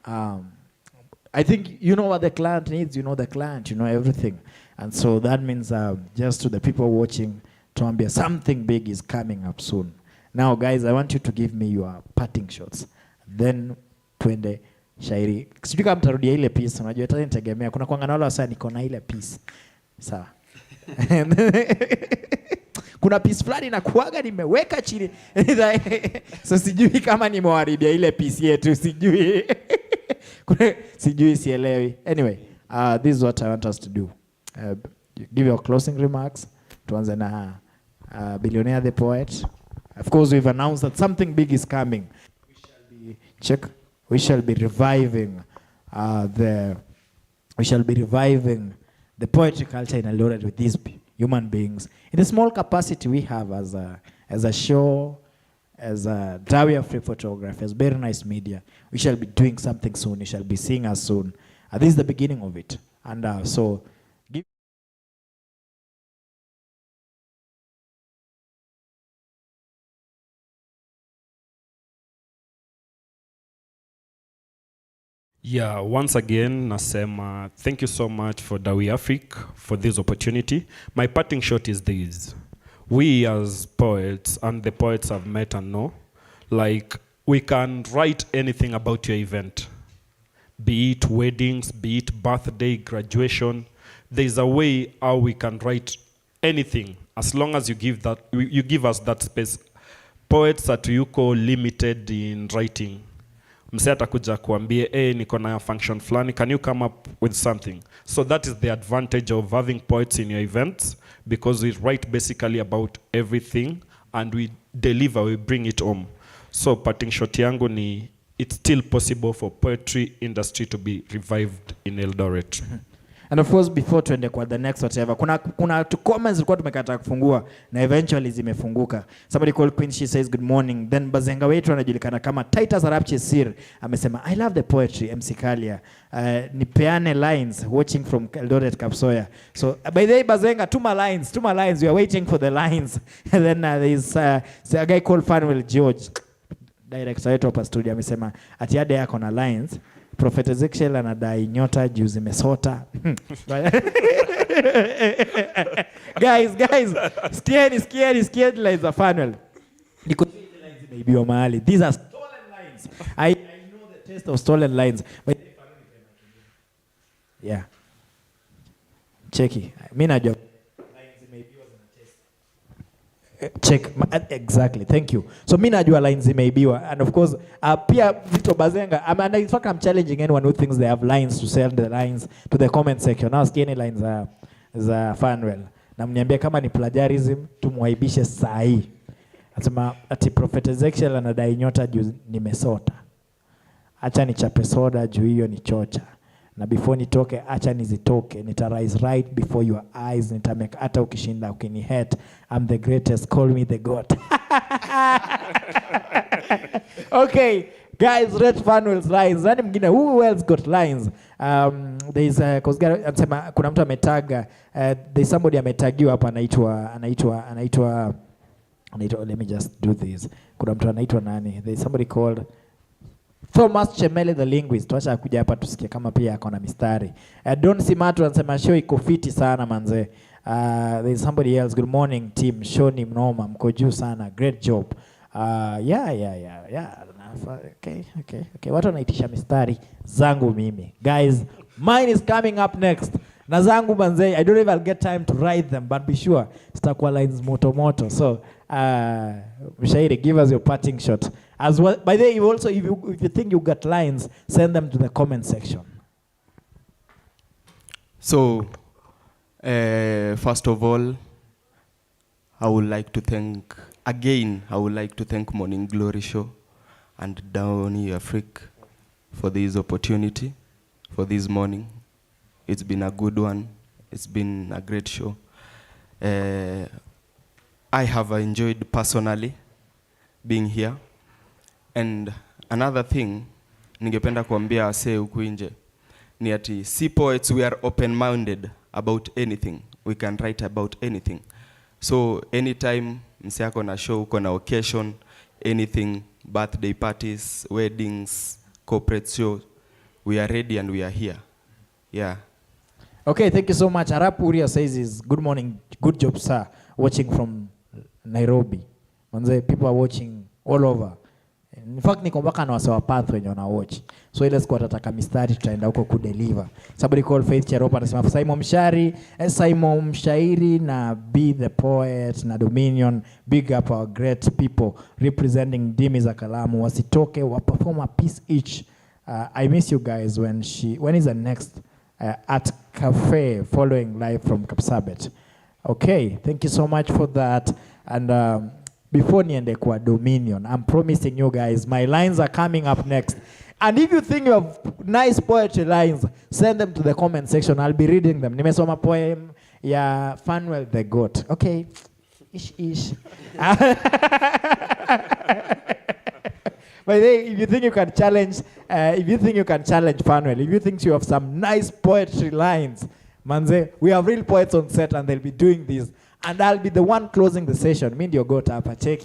B: I think you know what the client needs, you know the client, you know everything. And so that means just to the people watching, tuambia something big is coming up soon. Now guys, I want you to give me your parting shots. Then twende shairi. Sijui kama mtarudia ile piece, unajua hata nitegemea. Kuna kuanga na wale wasa niko na ile piece. Sawa. Kuna piece fulani na kuaga nimeweka chini. So sijui kama nimewaharibia ile piece yetu, sijui. Sijui sielewi. Anyway, this is what I want us to do. Give your closing remarks. Tuanze na Billionaire the Poet. Of course, we've announced that something big is coming. We shall be reviving the poetry culture in Eldoret with these human beings. In the small capacity we have as a show, as a Dawia Free Photography, as Very Nice Media, we shall be doing something soon. You shall be seeing us soon. This is the beginning of it. And so,
C: Yeah, once again, nasema, thank you so much for Dawi Afrique for this opportunity. My parting shot is this. We as poets, and the poets I've met and know, like, we can write anything about your event. Be it weddings, be it birthday, graduation. There's a way how we can write anything, as long as you give us that space. Poets are tuyuko limited in writing. Mse atakuja kuambie, niko na function flani, can you come up with something? So that is the advantage of having poets in your events, because we write basically about everything and we deliver, we bring it home. So parting shot yangu ni, it's still possible for poetry industry to be revived in Eldoret.
B: And of course, before tuende kwa the next whatever, kuna two comments zilikuwa tumekataa kufungua na eventually zimefunguka. Somebody called Queen, she says good morning. Then bazenga wetu anajulikana kama Titus Arapche Sir amesema I love the poetry MC Kalia. Nipeane lines watching from Eldoret Kapsoya. So by the way bazenga tuma lines we are waiting for the lines. And then there's a guy called Fanuel George, director wetu hapa studio, amesema ati ade yako na lines. Prophet Ezekiel anadai nyota juu zimesota. Guys, scared lines of Fanuel. Because lines imeibiwa mahali. These are stolen lines. I know the taste of stolen lines. But yeah. Cheki. Mimi najua lines imeibiwa zina check exactly, thank you. So mi najua lines zimeibiwa, and of course pia Vito Bazenga, and in fact I'm challenging anyone who thinks they have lines to send the lines to the comment section. Now skinny lines za Fanwell na mniambia kama ni plagiarism, tumwaibishe saa hii. Anasema ati Prophet Ezekiel anadai nyota juu nimesota, acha nichape soda juu hiyo ni chocha, na before nitoke acha nizitoke, nita rise right before your eyes, nitameka hata ukishinda ukini hate, I'm the greatest, call me the god. Okay guys, Red Fanwell's lines. Nani mwingine, who else got lines? There is anasema kuna mtu ametaga, there is somebody ametagiwa hapa anaitwa let me just do this. Kuna mtu anaitwa nani? There is somebody called Thomas Chemele the linguist. Tuacha kuja hapa tusikie kama pia akona mistari. Don Simatu anasema show iko fiti sana manze. There is somebody else. Good morning team. Show ni mnoma, mko juu sana. Great job. Yeah. Okay. Watu wanaitisha mistari zangu mimi. Guys, mine is coming up next. Na zangu manze, I don't know if I'll get time to write them, but be sure zitakuwa lines moto. So, Mshairi, give us your parting shot. As well, by the way, if you think you got lines, send them to the comment section.
D: So, first of all, I would like to thank Morning Glory Show and Downey Afrique for this opportunity, for this morning. It's been a good one. It's been a great show. I have enjoyed personally being here. And another thing, ningependa kuambia wase huku nje, ni ati si poets, we are open-minded about anything. We can write about anything. So anytime mse yako na show, uko na occasion, anything, birthday parties, weddings, corporate show, we are ready and we are here. Yeah.
B: Okay, thank you so much. Arap Uria says is good morning, good job sir, watching from Nairobi. Manze, people are watching all over. In fact, niko mpaka na wasewa path wenye wana watch. So ile siku atataka mistari tutaenda huko kudeliver. Somebody called Faith Cheropa anasema Simon Mshairi na Be the Poet na Dominion, big up our great people representing Dimi za Kalamu, wasitoke wa perform a piece each. I miss you guys. When is the next at cafe following live from Kapsabet? Okay, thank you so much for that. And before niende kwa Dominion, I'm promising you guys my lines are coming up next. And if you think you have nice poetry lines, send them to the comment section. I'll be reading them. Nimesoma poem ya Fanwell the Goat. Okay. Ish. By the way, if you think you can challenge Fanwell, if you think you have some nice poetry lines, manze, we have real poets on set and they'll be doing this. And I'll be the one closing the session. Mind your goat up, check.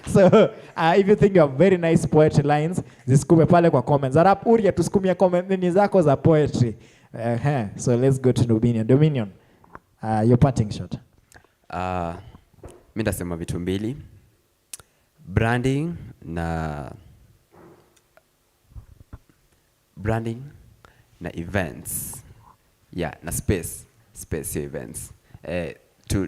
B: So, if you think you have very nice poetry lines, ziskume pale kwa comments. Arap Uria tusikumia comment nini zako za poetry. So let's go to Dominion. Dominion, your parting shot.
E: Mimi ndasema vitu mbili. Branding na events. Yeah, na space events. To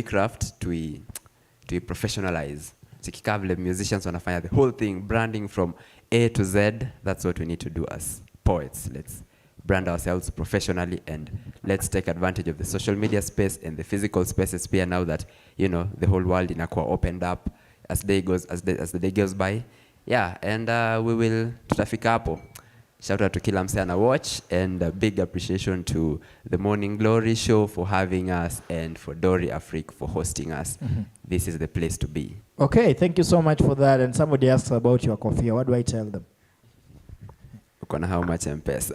E: craft to professionalize. Sikikavle musicians wanafanya the whole thing, branding from A to Z. That's what we need to do as poets. Let's brand ourselves professionally and let's take advantage of the social media space and the physical spaces here now that, you know, the whole world inakuwa opened up as the day goes by. Yeah, and we will tutafika hapo. Shout out to kila mse ana watch, and a big appreciation to the Morning Glory Show for having us and for Dory Afrique for hosting us. This is the place to be.
B: Okay, thank you so much for that. And somebody asks about your coffee. What do I tell them?
E: Uko na how much M-Pesa?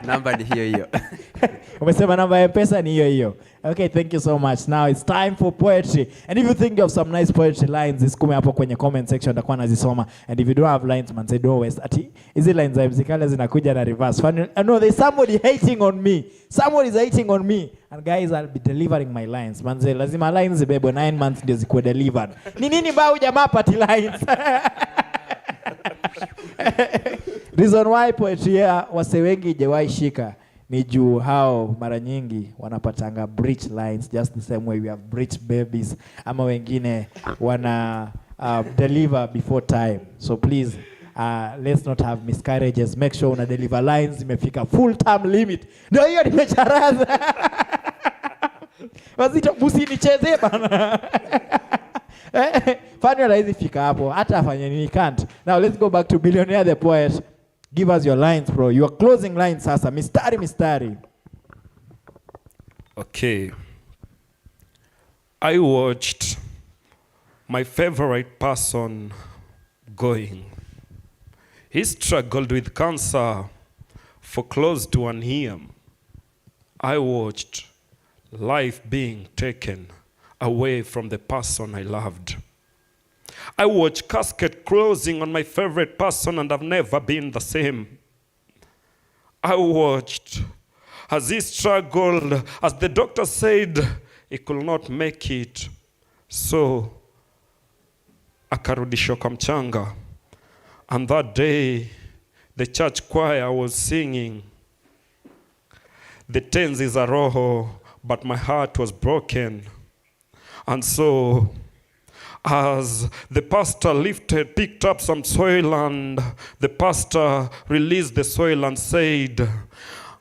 E: Number ni hiyo.
B: Umesema namba ya M-Pesa ni hiyo. Okay, thank you so much. Now it's time for poetry. And if you think you have some nice poetry lines, zisikume hapo kwenye comment section, nitakuwa nazisoma. And if you don't have lines, man, say don't waste. Ati hizi lines za mzikale zinakuja na reverse. No, there's somebody hating on me. Somebody is hating on me. And guys, I'll be delivering my lines. Man, say lazima lines zibebwe 9 months ndio zikuwe delivered. Ni nini mbao jamaa pati lines? Reason why poetry wase wengi haijawahi shika ni juu hao mara nyingi wanapatanga breech lines just the same way we have breech babies, ama wengine wana deliver before time. So please let's not have miscarriages. Make sure una deliver lines imefika full term limit. Ndio hiyo nimecharaza. Wazito msinichezee bana. Fanya rahisi fika hapo hata afanye nini can't. Now let's go back to Billionaire the Poet. Give us your lines, bro. Your closing lines sasa. Mistari.
C: Okay. I watched my favorite person going. He struggled with cancer for close to 1 year. I watched life being taken away from the person I loved. I watched casket closing on my favorite person and I've never been the same. I watched as he struggled, as the doctor said he could not make it. So akarudishwa kwa mchanga. And that day, the church choir was singing, the tenzi za roho, but my heart was broken. And so, as the pastor picked up some soil, and the pastor released the soil and said,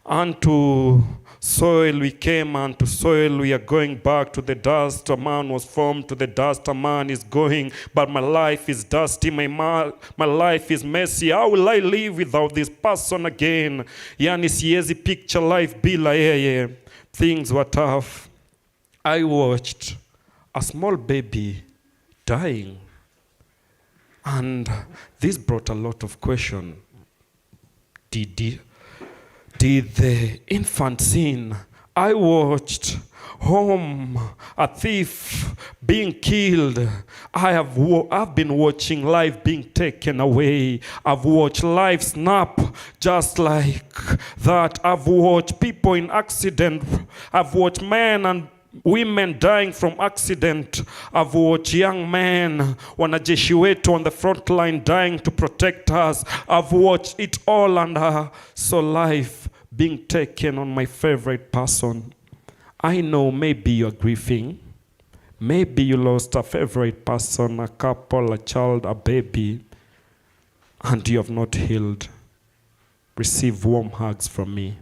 C: unto soil we came, and to soil we are going back. To the dust a man was formed, to the dust a man is going. But my life is dusty, my life is messy. How will I live without this person again? Yani siezi picture life bila yeye. Things were tough. I watched a small baby dying. And this brought a lot of question. Did the infant sin? I watched home a thief being killed. I've been watching life being taken away. I've watched life snap just like that. I've watched people in accident. I've watched men and women dying from accident. I've watched young men, wanajeshi wetu on the front line dying to protect us. I've watched it all, and so life being taken on my favorite person. I know maybe you're grieving. Maybe you lost a favorite person, a couple, a child, a baby, and you have not healed. Receive warm hugs from me.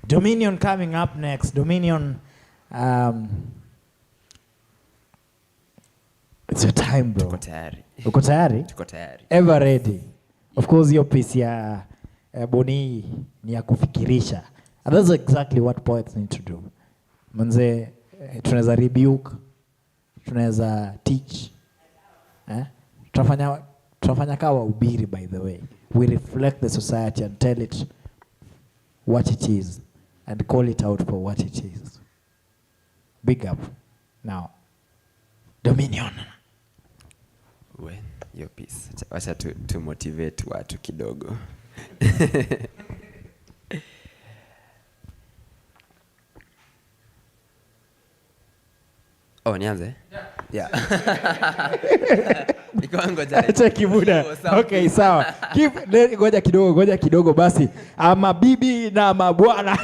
B: Dominion coming up next. Dominion, it's your time, bro.
E: Tuko tayari.
B: Uko tayari?
E: Tuko tayari.
B: Ever ready. Of course, your piece ya Boni ni ya kufikirisha. And that's exactly what poets need to do. Manze, tunaweza rebuke, tunaweza teach. Tunafanya kawa ubiri, by the way. We reflect the society and tell it what it is and call it out for what it is. Big up. Now, Dominion.
E: We, your piece. Wacha to motivate watu kidogo. Oh, nianze? Yeah.
B: Acha kibuda. Okay, sawa. Ngoja kidogo basi. Mabibi na mabwana.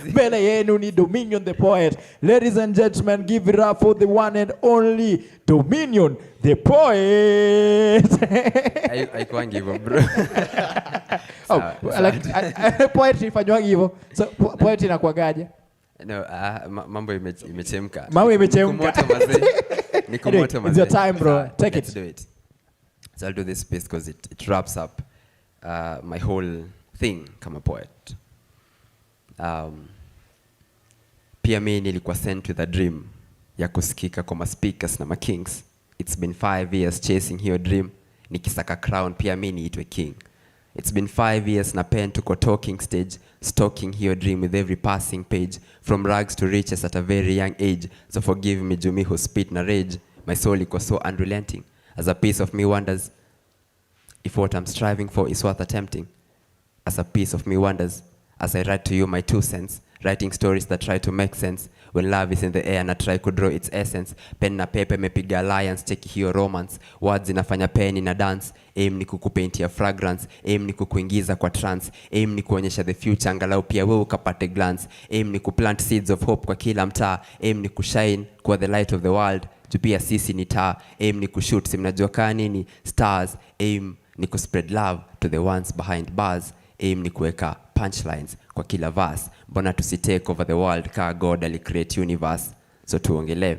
B: Mbele yenu ni Dominion the Poet. Ladies and gentlemen, give it up for the one and only Dominion the Poet.
E: Haikuangi hivyo, bro.
B: Poetry ifanywangi hivyo. So poetry inakuagaje?
E: No, mambo imechemka.
B: Mambo imechemka.
E: Niko moto mazee.
B: It's your time, bro. Take it.
E: Let's do it. So I'll do this piece because it wraps up my whole thing kama poet. Pia mimi nilikuwa sent with a dream ya kusikika kwa speakers na kings. It's been 5 years chasing hiyo dream. Nikisaka crown pia mimi niitwe king. It's been 5 years na pen tuko talking stage, stalking your dream with every passing page, from rags to riches at a very young age. So forgive me, Jumi, who spit na rage. My soul was so unrelenting, as a piece of me wonders if what I'm striving for is worth attempting. As a piece of me wonders, as I write to you my 2 cents, writing stories that try to make sense. When love is in the air na try kudraw its essence. Pen na pepe mepiga alliance, cheki hiyo romance. Words inafanya pen na dance. Aim ni kukupaintia fragrance. Aim ni kukuingiza kwa trance. Aim ni kuonyesha the future, angalau pia wewe ukapate glance. Aim ni kuplant seeds of hope kwa kila mtaa. Aim ni kushine kwa the light of the world. Jupia sisi ni taa. Aim ni kushoot, si mnajua kaa nini? Stars. Aim ni kuspread love to the ones behind bars. Aim ni kuweka punchlines kwa kila verse. Mbona tusitake over the world ka God alicreate universe? So tuongelee.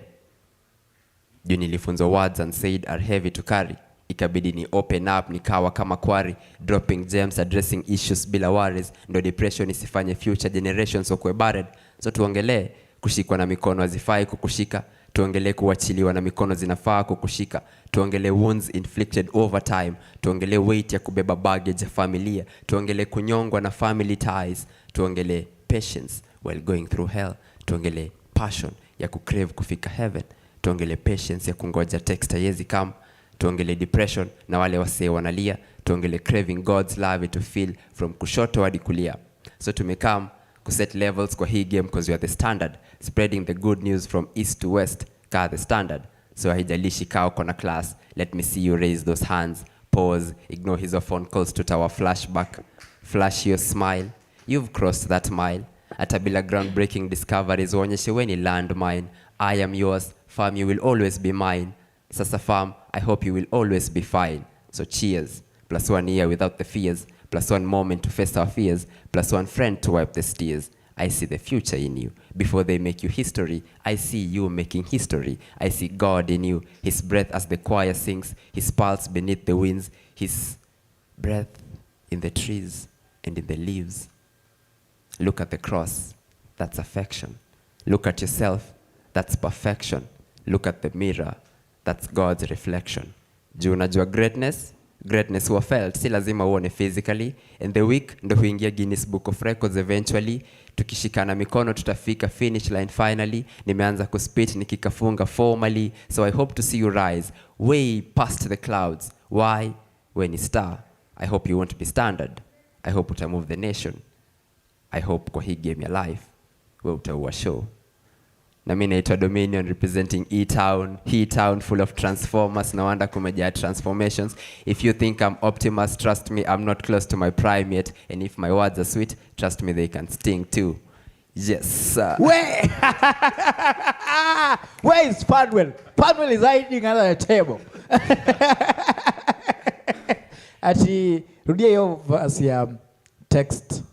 E: Juu nilifunzwa words unsaid are heavy to carry. Ikabidi ni open up, nikawa kama quarry. Dropping gems, addressing issues bila worries. Ndo depression isifanye future generations wakwe buried. So tuongelee kushikwa na mikono hazifai kukushika. Tuongelee kuachiliwa na mikono zinafaa kukushika. Tuongelee wounds inflicted over time. Tuongelee weight ya kubeba baggage ya familia. Tuongelee kunyongwa na family ties. Tuongelee patience while going through hell. Tuongelee passion ya kucrave kufika heaven. Tuongelee patience ya kungoja text yezi come. Tuongelee depression na wale wasee wanalia. Tuongelee craving God's love to feel from kushoto hadi kulia. So tumekam kuset levels kwa hii game cause you are the standard, spreading the good news from east to west ka the standard. So haijalishi kao kona class, let me see you raise those hands. Pause, ignore his phone calls to our flashback. Flash your smile, you've crossed that mile. Atabila groundbreaking discoveries uonyeshe weni landmine. I am yours, fam, you will always be mine. Sasa fam, I hope you will always be fine. So cheers, +1 year without the fears. +1 moment to face our fears, +1 friend to wipe the tears. I see the future in you. Before they make you history, I see you making history. I see God in you, his breath as the choir sings, his pulse beneath the winds, his breath in the trees and in the leaves. Look at the cross, that's affection. Look at yourself, that's perfection. Look at the mirror, that's God's reflection. Juu unajua greatness huwa felt, si lazima uone physically. And the week ndo huingia Guinness Book of Records eventually. Tukishikana mikono tutafika finish line finally. Nimeanza kuspit nikikafunga formally. So I hope to see you rise way past the clouds. Why? When you star. I hope you won't be standard. I hope uta move the nation. I hope kwa hii game ya life we utaua show. Na mimi naitwa Dominion representing E-Town, He-Town full of transformers. No wonder kumejaa transformations. If you think I'm Optimus, trust me, I'm not close to my prime yet. And if my words are sweet, trust me, they can sting too. Yes, sir.
B: Where? Where is Padwell? Padwell is hiding under the table. Ati, rudia hiyo verse ya text.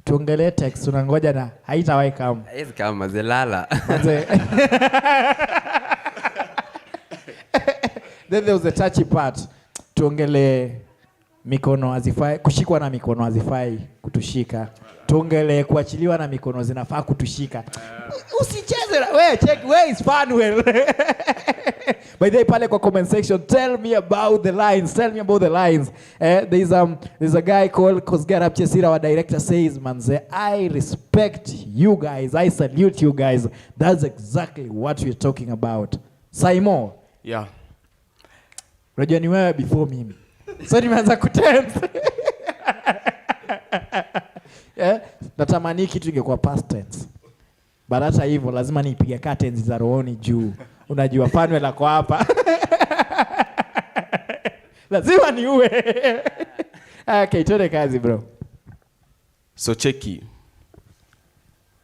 B: Tuongelee text, unangoja na haitawahi kama.
E: Hizi kama zelala.
B: Then there was the touchy part. Tuongelee mikono hazifai, kushikwa na mikono hazifai kutushika. Tuongelee kuachiliwa na mikono zinafaa kutushika. Usicheze wewe, check where is Fanuel. By the way, pale kwa comment section, tell me about the lines. Tell me about the lines. There's a guy called Kosgara Chesira, our director, says, manze, I respect you guys. I salute you guys. That's exactly what we're talking about. Saimo.
D: Yeah.
B: Unajua ni wewe before mimi. So nimeanza kutense. Natamani kitu ingekuwa past tense. But hata hivyo lazima nipige curtains za rohoni juu. Unajua Fanuel ako hapa. Lazima niue. Okay, tuone kazi bro.
D: So cheki.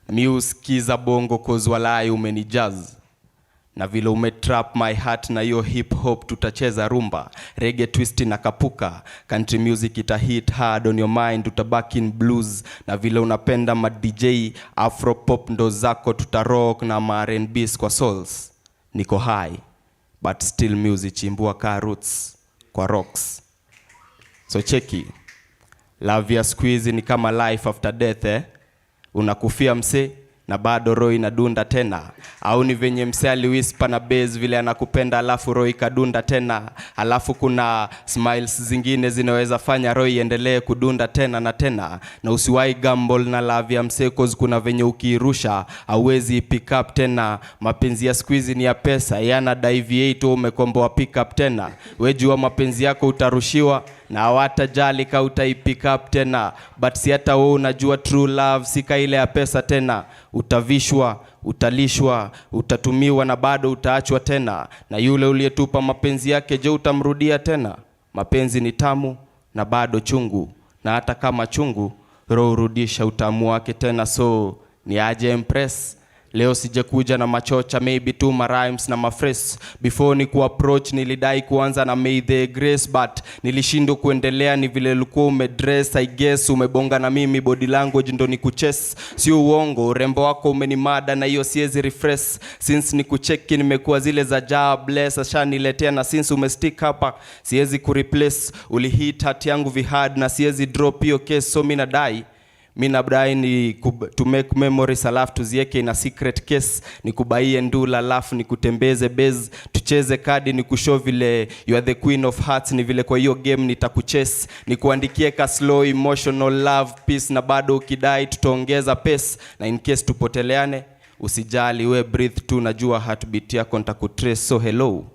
D: Miuskiza bongo cause walai umenijazz. Na vile umetrap my heart na yo hip hop tutacheza rumba. Reggae twist na kapuka. Country music ita hit hard on your mind. Tutabaki in blues. Na vile unapenda ma DJ. Afro pop ndo zako tutarock na ma R&B's kwa souls. Niko high. But still music chimbua ka roots kwa rocks. So cheki. Love ya squeeze ni kama life after death Unakufia mse na bado roho inadunda tena. Au ni venye mse aliwhisper na bass vile anakupenda alafu roho ikadunda tena. Alafu kuna smiles zingine zinaweza fanya roho iendelee kudunda tena na tena. Na usiwahi gamble na love ya mse cause kuna venye ukirusha hauwezi pick up tena. Mapenzi ya squeeze ni ya pesa, yana deviate umekomboa pick up tena. Wewe jua mapenzi yako utarushiwa na watajali ka utaipick up tena, but si hata wewe unajua true love sika ile ya pesa tena. Utavishwa, utalishwa, utatumiwa na bado utaachwa tena, na yule uliyetupa mapenzi yake je utamrudia tena? Mapenzi ni tamu na bado chungu, na hata kama chungu roho urudisha utamu wake tena. So ni aje impress leo, sijakuja na machocha, maybe tu ma rhymes na ma phrase. Before ni kuapproach nilidai kuanza na may the grace, but nilishindwa kuendelea ni vile ulikuwa umedress. I guess umebonga na mimi, body language ndo ni kuchess, sio uongo. Urembo wako umenimada na hiyo siwezi refresh. Since ni kucheki nimekuwa zile za job bless ashaniletea, na since umestick hapa siwezi kureplace. Ulihit heart yangu vihard na siwezi drop hiyo case. So mimi nadai ni to make memories, alafu tuzieke in a secret case. Ni kubaie ndula, alafu ni kutembeze base, tucheze kadi, ni kushow vile you are the queen of hearts. Ni vile kwa hiyo game nitakuchase, ni kuandikie ka slow emotional love peace, na bado ukidai tutaongeza pace. Na in case tupoteleane usijali, we breathe tu, najua heartbeat yako nitakutrace. So hello,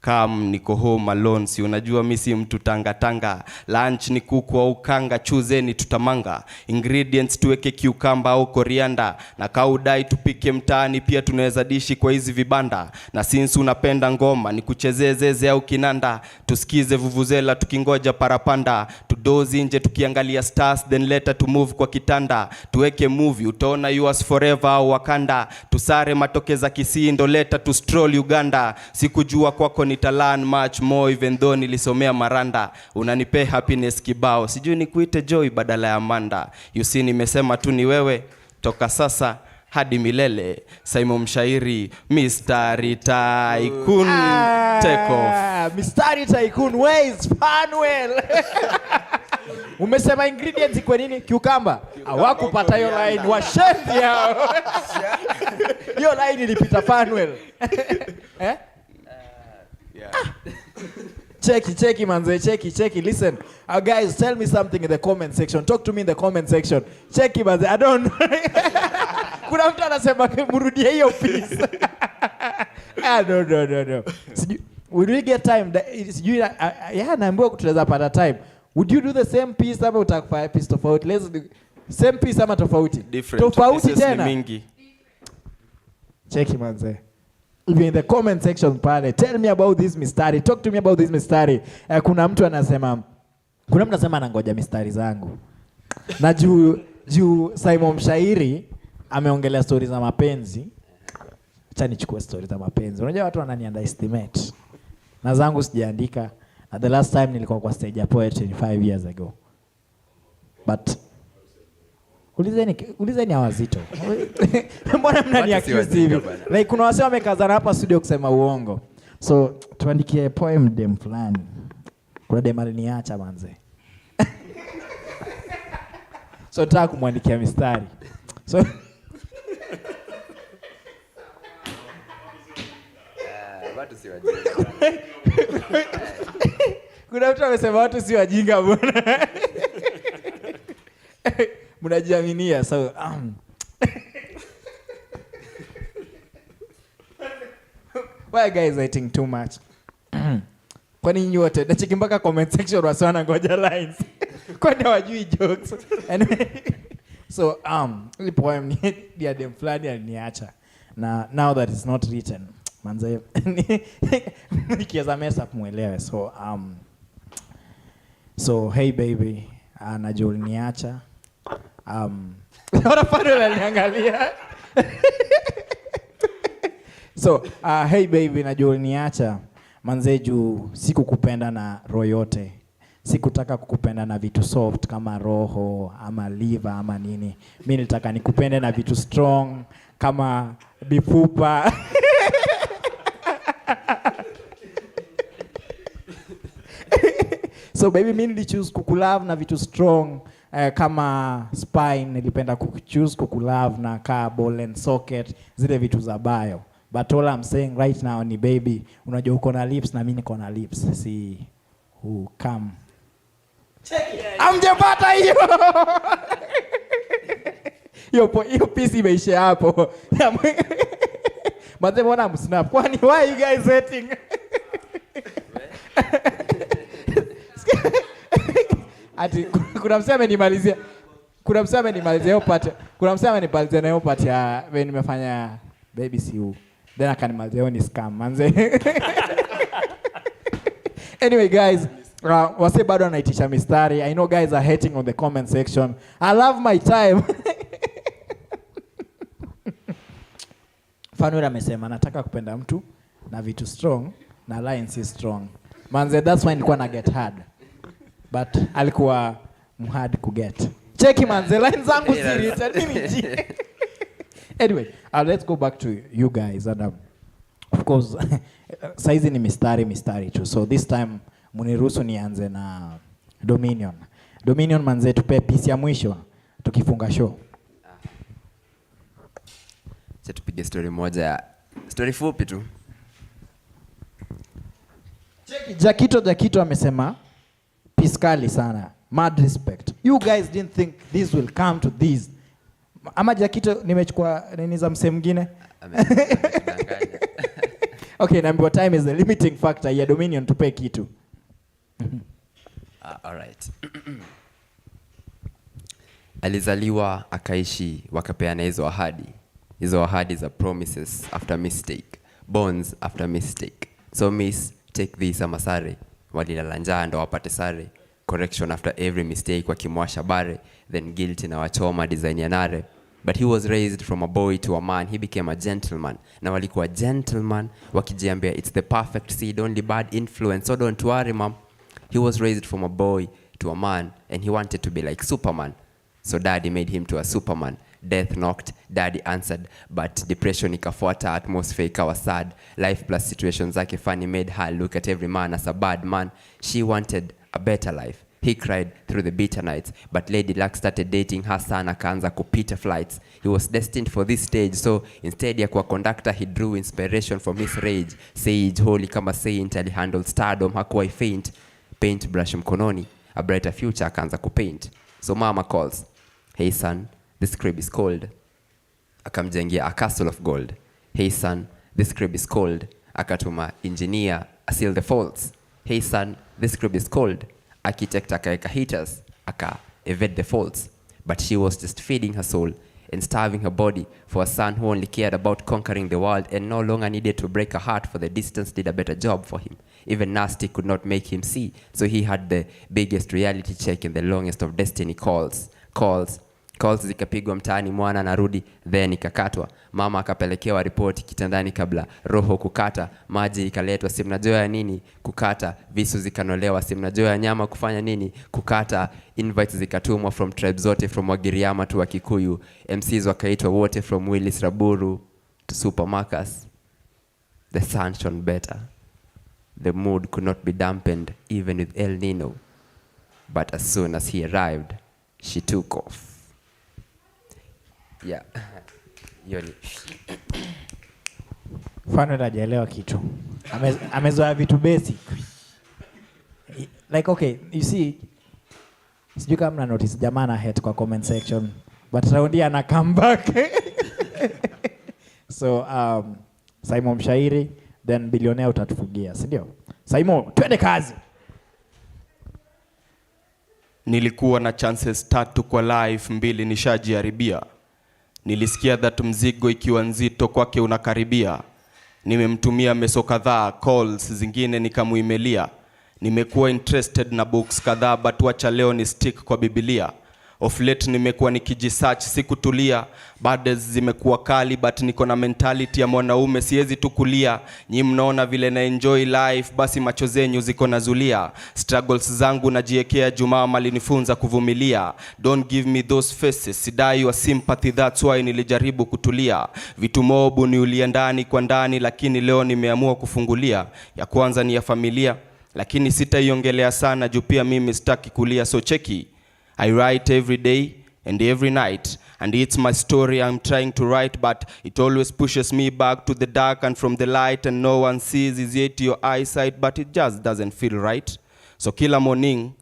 D: come niko home alone, si unajua mimi si mtu tanga. Lunch ni kuku au kanga, choose tutamanga. Ingredients tuweke cucumber au coriander, na kaudai tupike mtaani pia tunaweza dishi kwa hizi vibanda. Na since unapenda ngoma ni kuchezee zeze au kinanda, tusikize vuvuzela tukingoja parapanda. Tudozi nje tukiangalia stars, then later to move kwa kitanda. Tuweke movie utaona yours forever au Wakanda. Tusare matokeza Kisii ndo later to stroll Uganda. Sikujua kwako nitalan much more even though nilisomea Maranda. Unanipe happiness kibao, sijui nikuite Joy badala ya Amanda. You see nimesema tu ni wewe toka sasa hadi milele. Simon Mshairi, Mr. Tycoon, take off.
B: Mr. Tycoon, where is Fanuel? Umesema ingredients kwa nini? Cucumber. Hawakupata hiyo line, washendi hao. Hiyo line ilipita Fanuel. Eh?
D: Yeah.
B: Checky manze, checky. Listen, guys, tell me something in the comment section. Talk to me in the comment section. Checky manze, I don't know. Kuna mtu anasema mrudie hiyo piece. No. Would we get time? Yeah, naambiwa tunaweza pata time. Would you do the same piece ama utakufanya piece tofauti? Let's do same piece ama tofauti?
D: Different.
B: Tofauti tena.
D: Mingi.
B: Checky manze. If you're in the comment section pale, tell me about this mistari. Talk to me about this mistari. Kuna mtu anasema anangoja mistari zangu. Na juu Simon Mshairi ameongelea stories za mapenzi. Acha nichukue stories za mapenzi. Unajua watu wanani underestimate. Na zangu sijaandika. The last time nilikuwa kwa stage ya poetry 5 years ago. But ulizeni hawazito. Mbona mnani accuse hivi? Like kuna wase wamekazana hapa studio kusema uongo. So tuandikie poem dem fulani. Kuna dem aliniacha manze. So nataka kumwandikia mistari. So
E: watu si wajinga.
B: kuna mtu amesema watu si wajinga bwana. Mnajiaminia so why guys writing too much? Kwani nyote nachiki mpaka comment section wasana ngoja lines. Kwani hawajui jokes. Anyway, so the poem ni dem fulani aliniacha. Na now that it's not written, manze nikiweza mesa kumuelewe. So hey baby, najua uliniacha. Ora Fanuel aliniangalia. So hey baby, najua uliniacha manze juu sikukupenda na roho yote. Sikutaka kukupenda na vitu soft kama roho ama liver ama nini. Mimi nilitaka nikupende na vitu strong kama bifupa. So baby, mimi nilichoose kukulove na vitu strong kama spine. Nilipenda kuchoose kukulove na ka ball and socket, zile vitu za bio. But all I'm saying right now ni baby, unajua uko na lips na mimi niko na lips. See who come. Check it. Amjapata hiyo. Hiyo piece imeisha hapo. Mzee mbona msnap? Kwani why you guys hating? ati kuna msema amenimalizia. Kuna msema amenimalizia hiyo part. Kuna msema amenimalizia na hiyo part ya when nimefanya baby siu. Then akanimalizia ni scam manze. Anyway guys, wase bado anaitisha mistari. I know guys are hating on the comment section. I love my time. Fanuel amesema nataka kupenda mtu na vitu strong na alliance is strong. Manze, that's why nilikuwa na get hard. But alikuwa mhard ku get. Cheki manze, line zangu siri nini. Anyway, let's go back to you guys and of course saizi ni mistari tu. So this time muniruhusu nianze na Dominion. Dominion manze, tupe piece ya mwisho tukifunga show.
E: Acha tupige story fupi tu.
B: Jakito amesema piskali sana. Mad respect. You guys didn't think this will come to this. Ama Jakito nimechukua nini za msemo mwingine? Okay, naambiwa time is the limiting factor ya Dominion, tupe kitu.
E: All right. Alizaliwa, akaishi, wakapeana hizo ahadi. Hizo ahadi za promises after mistake, bonds after mistake. So miss, take this ama sare. Walilala njaa ndo wapate sare. Correction after every mistake wakimwasha bare. Then guilty na wachoma design ya nare. But he was raised from a boy to a man. He became a gentleman. Na walikuwa gentleman wakijiambia it's the perfect seed, only bad influence. So don't worry mom. He was raised from a boy to a man and he wanted to be like Superman. So daddy made him to a Superman. Death knocked, daddy answered, but depression ikafuata, atmosphere ikawa sad. Life plus situations zake funny made her look at every man as a bad man. She wanted a better life. He cried through the bitter nights, but Lady Luck started dating her son, akaanza kupita flights. He was destined for this stage, so instead ya kuwa conductor, he drew inspiration from his rage. Sage, holy kama saint, alihandle stardom, hakuwa faint. Paintbrush mkononi, a brighter future akaanza kupaint. So mama calls, hey son, this crib is cold. Akamjengia a castle of gold. Hey son, this crib is cold. Akatuma engineer, seal the faults. Hey son, this crib is cold. Architect akaeka heaters, aka evade the faults. But she was just feeding her soul and starving her body for a son who only cared about conquering the world and no longer needed to break her heart, for the distance did a better job for him. Even nasty could not make him see, so he had the biggest reality check and the longest of destiny calls zikapigwa mtaani, mwana narudi, then ikakatwa. Mama akapelekewa ripoti kitandani kabla roho kukata. Maji ikaletwa, si mnajua ya nini kukata. Visu zikanolewa, si mnajua ya nyama kufanya nini kukata. Invites zikatumwa from tribes zote, from Wagiriama to Wakikuyu. MCs wakaitwa wote, from Willis Raburu to Super Marcus. The sun shone better. The mood could not be dampened even with El Nino. But as soon as he arrived, she took off. Yeah. Yoni.
B: Fano hajaelewa kitu. Amezoea vitu basic. Like okay, you see, sijui kama mna notice jamaa na hate kwa comment section, but raundi ana come back. So Simon Mshairi, then billionaire utatufugia, si ndio? Simon, twende kazi.
D: Nilikuwa na chances 3 kwa life, 2 nishajiharibia. Nilisikia that mzigo ikiwa nzito kwake unakaribia. Nimemtumia meso kadhaa, calls zingine nikamuimelia. Nimekuwa interested na books kadhaa, but wacha leo ni stick kwa Biblia. Of late nimekuwa nikijisearch, sikutulia. Bades zimekuwa kali, but niko na mentality ya mwanaume, siwezi tu kulia. Nyi mnaona vile na enjoy life, basi macho zenyu ziko na zulia. Struggles zangu najiekea, Jumaa malinifunza kuvumilia. Don't give me those faces, sidai your sympathy, that's why nilijaribu kutulia. Vitu mobu ni ulia ndani kwa ndani, lakini leo nimeamua kufungulia. Ya kwanza ni ya familia, lakini sitaiongelea sana, juu pia mimi sitaki kulia. So cheki, I write every day and every night, and it's my story I'm trying to write, but it always pushes me back to the dark and from the light, and no one sees is yet your eyesight, but it just doesn't feel right. So kila morning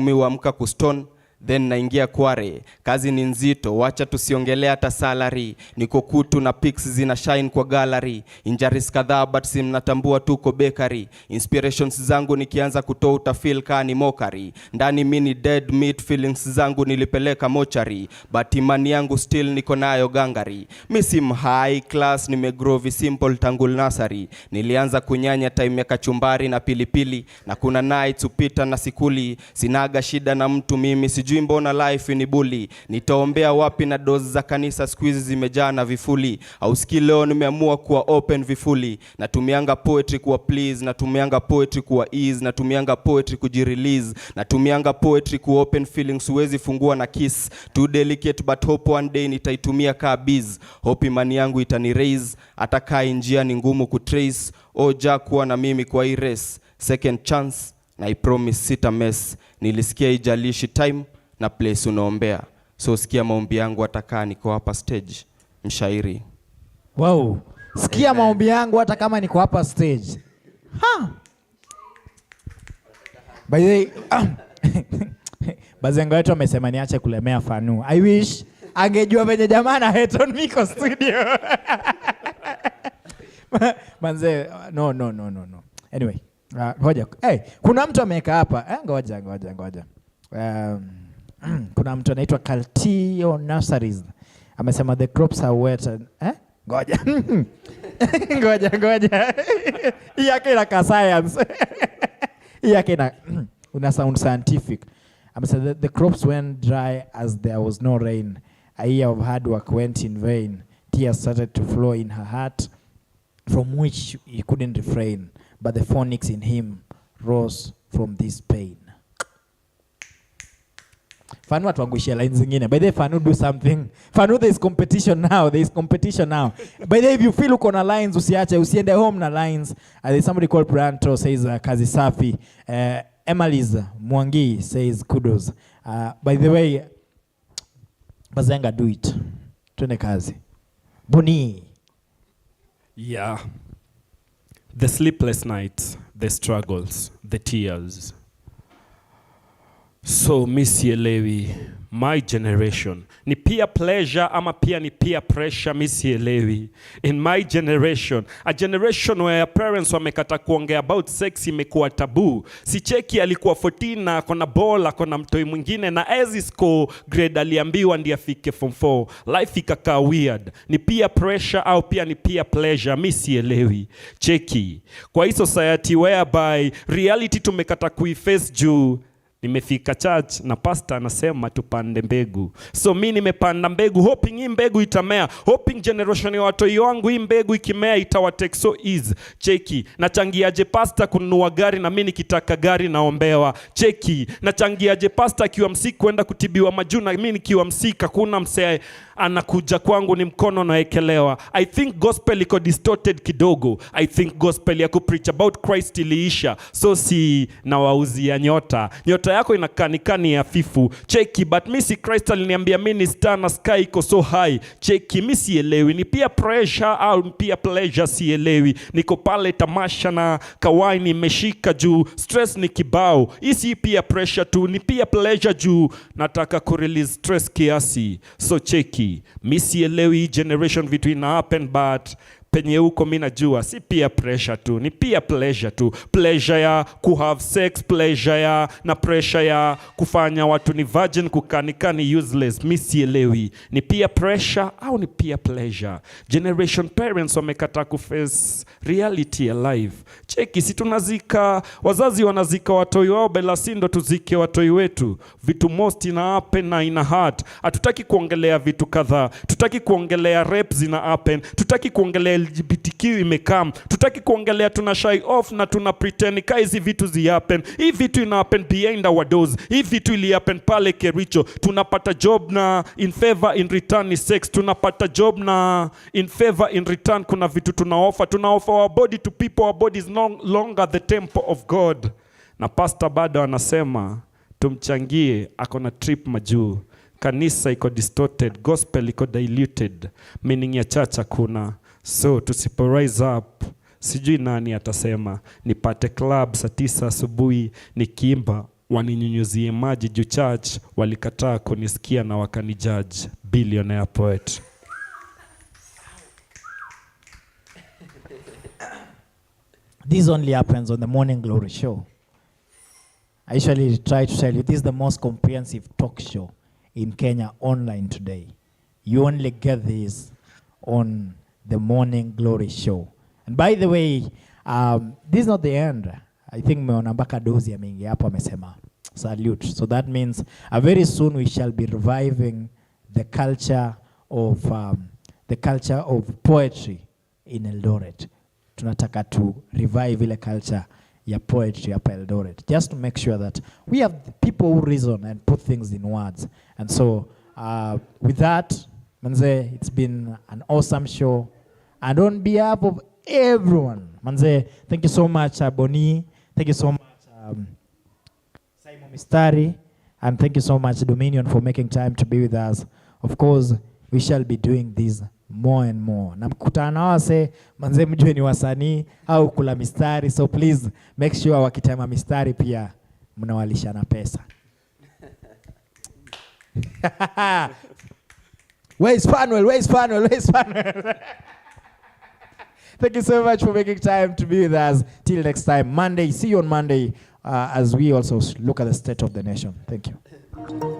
D: mi huamka kustone, then naingia kware. Kazi ni nzito, wacha tusiongelea hata salary. Niko kutu na pics zina shine kwa gallery. Injuries kadhaa but simnatambua tuko bakery. Inspirations zangu nikianza kutoa utafeel kaa ni mockery. Ndani mini dead meat, feelings zangu nilipeleka mochari, but imani yangu still niko nayo gangari. Misim high class, nimegrow simple tangu nursery. Nilianza kunyanya time ya kachumbari na pilipili, na kuna nights upita na sikuli. Sinaga shida na mtu mimi, sijui mbona life ni bully. Nitaombea wapi na dozi za kanisa squeeze zimejaa na vifuli. Au ski leo nimeamua kuwa open vifuli. Natumianga poetry kuwa please, natumianga poetry kuwa ease, natumianga poetry kujirelease, natumianga poetry ku open feelings huwezi fungua na kiss. Too delicate but hope one day nitaitumia kaa biz. Hope imani yangu itani raise, hata kaa njia ni ngumu kutrace. Oja kuwa na mimi kwa hii race, second chance na I promise sita mess. Nilisikia ijalishi time na place unaombea, so sikia maombi yangu atakaa niko hapa stage. Mshairi.
B: Wow. Sikia maombi yangu hata kama niko hapa stage. Ha. By the way, bazengo wetu amesema niache kulemea Fanu. I wish angejua venye jamaa na hate on me kwa studio. Manze, no. Anyway, ngoja. Hey, kuna mtu ameweka hapa. Ngoja. Kuna mtu anaitwa Kaltio Nurseries. Amesema the crops are wet and, ngoja. Ngoja. Hii yake ina science. Hii yake una sound scientific. Amesema the crops went dry as there was no rain. A year of hard work went in vain. Tears started to flow in her heart, from which he couldn't refrain, but the phoenix in him rose from this pain. Fanu atuangushia lines zingine. By the way, Fanu do something. Fanu, there is competition now. By the way, if you feel uko na lines, usiende home na lines. There's somebody called Branto says kazi safi. Emaliza Mwangi says kudos. By the way, Bazenga, do it. Twende kazi. Buni.
C: Yeah. The sleepless nights, the struggles, the tears. So misielewi, my generation ni peer pleasure ama pia ni peer pressure, misielewi. In my generation, a generation where parents wamekata kuongea about sex imekuwa tabu. Si cheki alikuwa 14 na akona ball, akona mtoi mwingine na ezisco grade aliambiwa ndiye afike form 4. Life ikakaa weird. Ni peer pressure au pia ni peer pleasure, misielewi. Cheki, kwa hii society whereby reality tumekata kuiface juu nimefika church na pastor anasema tupande mbegu. So mimi nimepanda mbegu hoping hii mbegu itamea. Hoping generation ya watu wangu hii mbegu ikimea itawatake so easy. Cheki, nachangiaje pastor kununua gari na mimi nikitaka gari naombewa. Cheki, nachangiaje pastor akiwa msiki kwenda kutibiwa majuna, mimi nikiwa msika kuna msee anakuja kwangu ni mkono naekelewa. I think gospel iko distorted kidogo. I think gospel ya kupreach about Christ iliisha. So si na wauzia nyota yako inakanikani ya fifu. Cheki, but mimi si Christ aliniambia mimi star na sky iko so high. Cheki, mimi sielewi ni pia pressure au pia pleasure, sielewi. Niko pale tamasha na kawaii nimeshika juu, stress ni kibao. Hii pia pressure tu, ni pia pleasure juu nataka ku release stress kiasi. So cheki, mimi sielewi generation vitu ina happen, but penye huko mimi najua si pia pressure tu, ni pia pleasure tu. Pleasure ya ku have sex, pleasure ya na pressure ya kufanya watu ni virgin kukanikani useless, mimi sielewi ni pia pressure au ni pia pleasure. Generation parents wamekata kuface reality ya life. Cheki, si tunazika wazazi wanazika watoi wao bela sindo tuzike watoi wetu. Vitu most ina happen na ina heart. Hatutaki kuongelea vitu kadhaa. Tutaki kuongelea rape zina happen. Tutaki kuongelea LGBTQ imekam. Tutaki kuongelea tuna shy off na tuna pretend ka hizi vitu zi happen. Hii vitu ina happen behind our doors. Hii vitu ili happen pale Kericho. Tunapata job na in favor in return ni sex. Tunapata job na in favor in return kuna vitu tunaoffer. Tunaoffer our body to people. Our body is no longer the temple of God. Na pastor bado anasema tumchangie, akona trip majuu. Kanisa iko distorted, gospel iko diluted, meaning ya church hakuna. So tusipo rise up, sijui nani atasema nipate club saa 9 asubuhi nikiimba waninyunyuzie maji juu church walikataa kunisikia na wakanijudge. Billionaire poet.
B: This only happens on the Morning Glory show. I usually try to tell you, this is the most comprehensive talk show in Kenya online today. You only get this on the Morning Glory show. And by the way, this is not the end. I think meona mpaka dozi ya mingi hapo amesema salute. So that means very soon we shall be reviving the culture of poetry in Eldoret. Tunataka to revive ile culture ya poetry hapa Eldoret, just to make sure that we have people who reason and put things in words. And so with that, manze, it's been an awesome show. And on behalf of everyone, manze, thank you so much, Boni. Thank you so much, Simon Mistari. And thank you so much, Dominion, for making time to be with us. Of course, we shall be doing this more and more. Na mkutana na wase, manze mjue ni wasanii au kula mistari. So please make sure wakitema mistari pia mnawalishana pesa. Where's Fanuel? Where's Fanuel? Where's Fanuel? Thank you so much for making time to be with us. Till next time, Monday. See you on Monday as we also look at the state of the nation. Thank you.